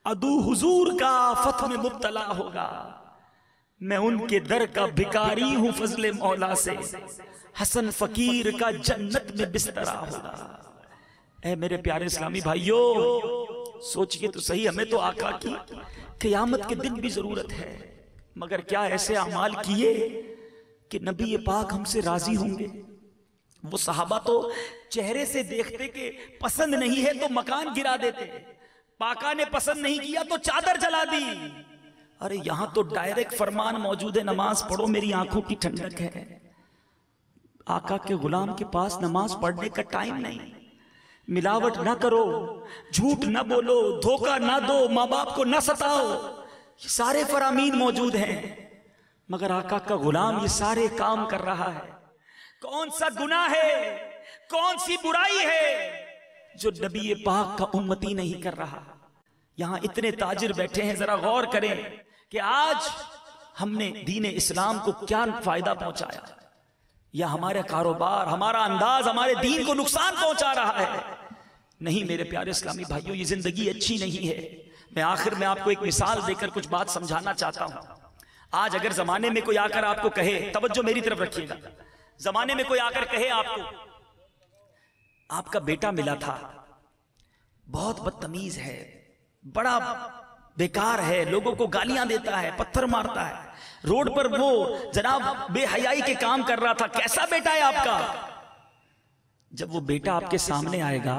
अदू हुजूर का आफत में मुब्तला होगा। मैं उनके दर का भिखारी हूं फजले मौला से, हसन फकीर का जन्नत में बिस्तरा होगा। ऐ मेरे प्यारे इस्लामी भाइयों, सोचिए तो सही, हमें तो आका की क़यामत के दिन भी जरूरत है, मगर क्या ऐसे अमाल किए कि नबी पाक हमसे राजी होंगे। वो सहाबा तो चेहरे से देखते कि पसंद नहीं है तो मकान गिरा देते, पाका ने पसंद नहीं किया तो चादर जला दी। अरे यहां तो डायरेक्ट फरमान मौजूद है, नमाज पढ़ो मेरी आंखों की ठंडक है। आका के गुलाम के पास नमाज पढ़ने का टाइम नहीं। मिलावट ना करो, झूठ ना बोलो, धोखा ना दो, माँ बाप को ना सताओ, ये सारे फरामीन मौजूद हैं। मगर आका का गुलाम ये सारे काम कर रहा है। कौन सा गुनाह है, कौन सी बुराई है जो नबी पाक का उम्मती नहीं कर रहा। यहां इतने ताजिर बैठे हैं, जरा गौर करें कि आज हमने दीन इस्लाम को क्या फायदा पहुंचाया, या हमारे कारोबार, हमारा अंदाज हमारे दीन को नुकसान पहुंचा रहा है। नहीं मेरे प्यारे इस्लामी भाइयों, ये जिंदगी अच्छी नहीं है। मैं आखिर में आपको एक मिसाल देकर कुछ बात समझाना चाहता हूं। आज अगर जमाने में कोई आकर आपको कहे, तवज्जो मेरी तरफ रखिएगा, जमाने में कोई आकर कहे आपको आपका बेटा मिला था, बहुत बदतमीज है, बड़ा बेकार है, लोगों को गालियां देता है, पत्थर मारता है, रोड पर वो जनाब बेहयाई के काम कर रहा था, कैसा बेटा है आपका। जब वो बेटा आपके सामने आएगा,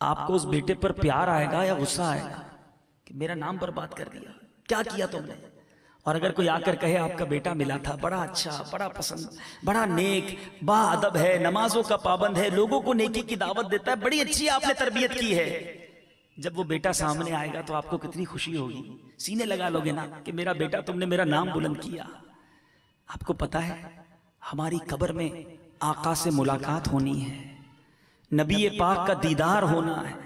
आपको उस बेटे पर प्यार आएगा या गुस्सा आएगा कि मेरा नाम बर्बाद कर दिया, क्या किया तुमने। और अगर कोई आकर कहे आपका बेटा मिला था, बड़ा अच्छा, बड़ा पसंद, बड़ा नेक, बाअदब है, नमाजों का पाबंद है, लोगों को नेकी की दावत देता है, बड़ी अच्छी आपने तरबियत की है, जब वो बेटा सामने आएगा तो आपको कितनी खुशी होगी, सीने लगा लोगे ना कि मेरा बेटा, तुमने मेरा नाम बुलंद किया। आपको पता है हमारी कब्र में आका से मुलाकात होनी है, नबी पाक का दीदार होना है।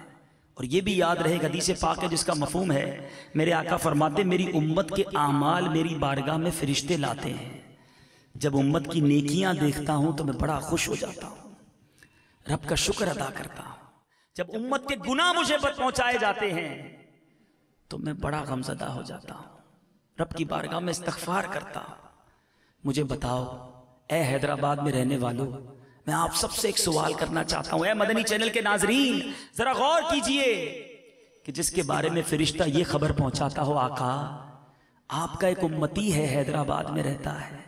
और ये भी याद रहे, हदीस पाक है जिसका मफहूम है, मेरे आका फरमाते मेरी उम्मत के आमाल मेरी बारगाह में फरिश्ते लाते हैं। जब उम्मत की नेकियां देखता हूं तो मैं बड़ा खुश हो जाता हूं, रब का शुक्र अदा करता हूं। जब उम्मत के गुनाह मुझे पर पहुंचाए जाते हैं तो मैं बड़ा गमज़दा हो जाता हूं, रब की बारगाह में इस्तग़फ़ार करता हूं। मुझे बताओ ए हैदराबाद में रहने वालों, मैं आप सबसे एक सवाल करना चाहता हूं, ए मदनी चैनल के नाजरीन, जरा गौर कीजिए कि जिसके बारे में फरिश्ता ये खबर पहुंचाता हो, आका आपका एक उम्मती है, हैदराबाद में रहता है,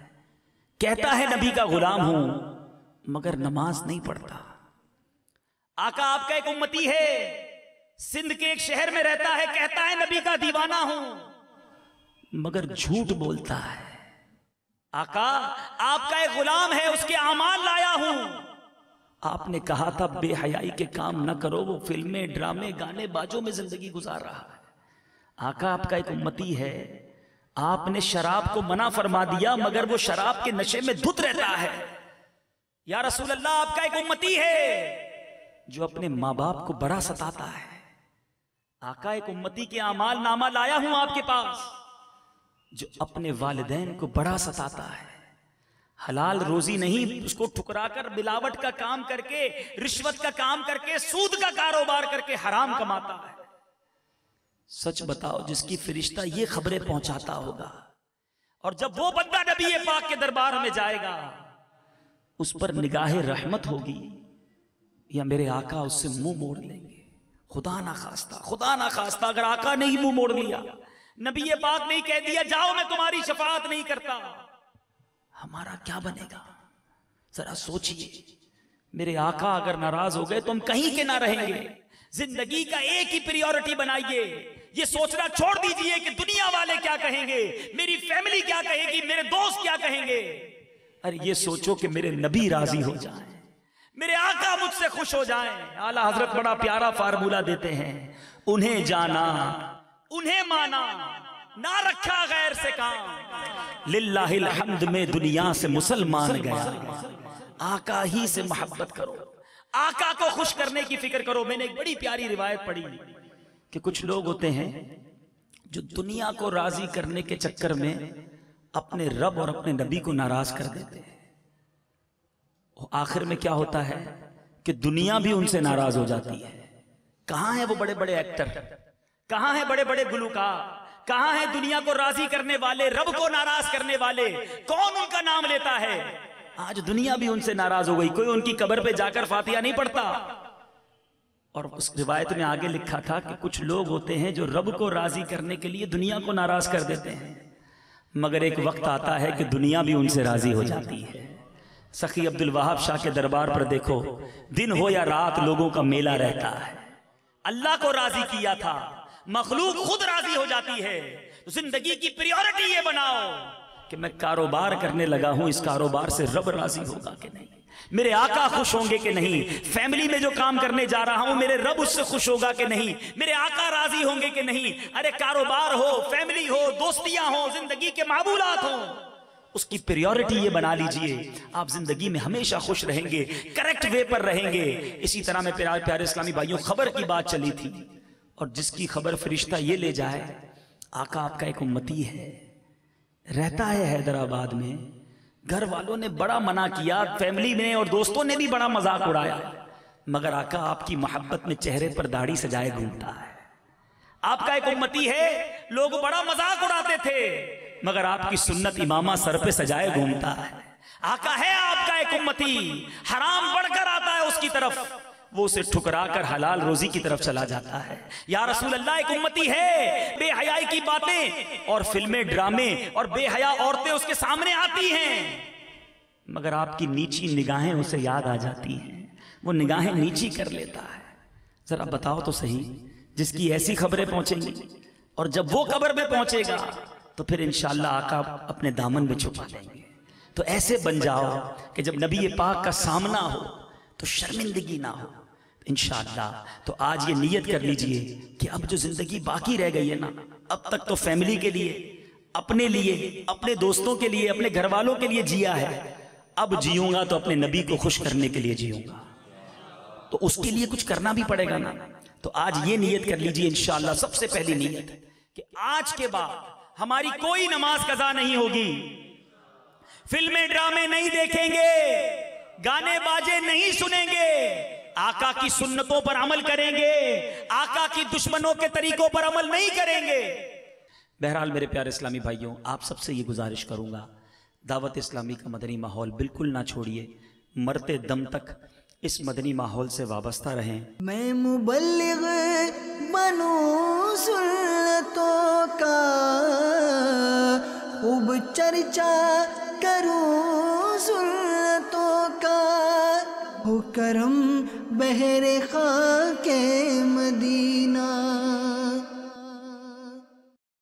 कहता है नबी का गुलाम हूं, मगर नमाज नहीं पढ़ता। आका आपका एक उम्मती है, सिंध के एक शहर में रहता है, कहता है नबी का दीवाना हूं, मगर झूठ बोलता है। आका आपका एक गुलाम है, उसके आमाल लाया हूं। आपने कहा था बेहयाई के काम न करो, वो फिल्में, ड्रामे, गाने बाजों में जिंदगी गुजार रहा है। आका आपका एक उम्मती है, आपने शराब को मना फरमा दिया, मगर वो शराब के नशे में धुत रहता है। या रसूल अल्लाह आपका एक उम्मती है जो अपने माँ बाप को बड़ा सताता है। आका एक उम्मती के आमाल नामा लाया हूं आपके पास, जो अपने वालिदैन को बड़ा सताता है, हलाल रोजी नहीं उसको ठुकराकर मिलावट का काम करके, रिश्वत का काम करके, सूद का कारोबार करके हराम कमाता है। सच बताओ जिसकी फरिश्ता ये खबरें पहुंचाता होगा, और जब वो बंदा नबी पाक के दरबार में जाएगा, उस पर निगाहे रहमत होगी या मेरे आका उससे मुंह मोड़ लेंगे। खुदा ना खास्ता, खुदा ना खास्ता अगर आका ने ही मुंह मोड़ लिया, नबी पाक ने कह दिया जाओ मैं तुम्हारी शफाअत नहीं करता, हमारा क्या बनेगा? जरा सोचिए, मेरे आका अगर नाराज हो गए तो हम कहीं के ना रहेंगे। जिंदगी का एक ही प्रायोरिटी बनाइए, ये सोचना छोड़ दीजिए कि दुनिया वाले क्या कहेंगे, मेरी फैमिली क्या कहेगी, मेरे दोस्त क्या कहेंगे। अरे ये सोचो कि मेरे नबी राजी हो जाए, मेरे आका मुझसे खुश हो जाए। आला हजरत बड़ा प्यारा फार्मूला देते हैं, उन्हें जाना, उन्हें माना, ना रखा गैर से काम। लिल्लाहिल हम्द में दुनिया से मुसलमान गया। आका ही से मोहब्बत करो, आका को खुश करने की फिक्र करो। मैंने एक बड़ी प्यारी रिवायत पढ़ी कि कुछ लोग होते हैं जो दुनिया को राजी करने के चक्कर में अपने रब और अपने नबी को नाराज कर देते हैं। आखिर में क्या होता है कि दुनिया भी उनसे नाराज हो जाती है। कहां है वो बड़े बड़े एक्टर, कहां है बड़े बड़े गुलकार, कहां है दुनिया को राजी करने वाले, रब को नाराज करने वाले? कौन उनका नाम लेता है? आज दुनिया भी उनसे नाराज हो गई, कोई उनकी कब्र पे जाकर फातिहा नहीं पढ़ता। और उस रिवायत में आगे लिखा था कि कुछ लोग होते हैं जो रब को राजी करने के लिए दुनिया को नाराज कर देते हैं, मगर एक वक्त आता है कि दुनिया भी उनसे राजी हो जाती है। सखी अब्दुल वहाब शाह के दरबार पर देखो, दिन हो या रात लोगों का मेला रहता है। अल्लाह को राजी किया था, मखलूक खुद राजी हो जाती है। तो जिंदगी की प्रायोरिटी ये बनाओ कि मैं कारोबार करने लगा हूं, इस कारोबार से रब राजी होगा कि नहीं, मेरे आका खुश होंगे कि नहीं, फैमिली में जो काम करने जा रहा हूं मेरे रब उससे खुश होगा कि नहीं, मेरे आका राजी होंगे कि नहीं। अरे कारोबार हो, फैमिली हो, दोस्तियां हो, जिंदगी के मामूलात हो, उसकी प्रायोरिटी ये बना लीजिए, आप जिंदगी में हमेशा खुश रहेंगे, करेक्ट वे पर रहेंगे। इसी तरह में प्यारे इस्लामी भाइयों, खबर की बात चली थी, और जिसकी खबर फरिश्ता ये ले जाए, आका आपका एक उम्मती है, रहता है हैदराबाद में, घर वालों ने बड़ा मना किया, फैमिली में और दोस्तों ने भी बड़ा मजाक उड़ाया, मगर आका आपकी मोहब्बत में चेहरे पर दाढ़ी सजाए घूमता है। आपका एक उम्मती है, लोग बड़ा मजाक उड़ाते थे, मगर आपकी सुन्नत इमामा सर पे सजाए घूमता है। आका है आपका एक उम्मती, हराम बढ़कर आता है उसकी तरफ, वो उसे ठुकरा कर हलाल रोजी की तरफ चला जाता है। या रसूल अल्लाह, एक उम्मती है, बेहयाई की बातें और फिल्में, ड्रामे और बेहया औरतें उसके सामने आती हैं, मगर आपकी नीची निगाहें उसे याद आ जाती हैं, वो निगाहें नीची कर लेता है। जरा बताओ तो सही, जिसकी ऐसी खबरें पहुंचेंगी, और जब वो कब्र में पहुंचेगा तो फिर इंशाअल्लाह आका अपने दामन में छुपा लेंगे। तो ऐसे बन जाओ कि जब नबी पाक का सामना हो तो शर्मिंदगी ना हो इंशाअल्लाह। तो आज ये नियत कर लीजिए कि अब जो जिंदगी बाकी रह गई है ना, अब तक तो फैमिली के लिए, अपने लिए, अपने दोस्तों के लिए, अपने घर वालों के लिए जिया है, अब जीऊंगा तो अपने नबी को खुश करने के लिए जीऊंगा, तो उसके लिए कुछ करना भी पड़ेगा ना। तो आज ये नियत कर लीजिए इंशाअल्लाह, सबसे पहली नियत कि आज के बाद हमारी कोई नमाज कज़ा नहीं होगी, फिल्में ड्रामे नहीं देखेंगे, गाने बाजे नहीं सुनेंगे, आका की सुन्नतों पर अमल करेंगे, आका की दुश्मनों के तरीकों पर अमल नहीं करेंगे। बहरहाल मेरे प्यारे इस्लामी भाइयों, आप सबसे ये गुजारिश करूंगा, दावत इस्लामी का मदनी माहौल बिल्कुल ना छोड़िए, मरते दम तक इस मदनी माहौल से वाबस्ता रहें। मैं मुबल्लिग बनूं सुन्नतों का, खूब चर्चा करूं सुन्नतों का, हो करम बहरे खाके मदीना।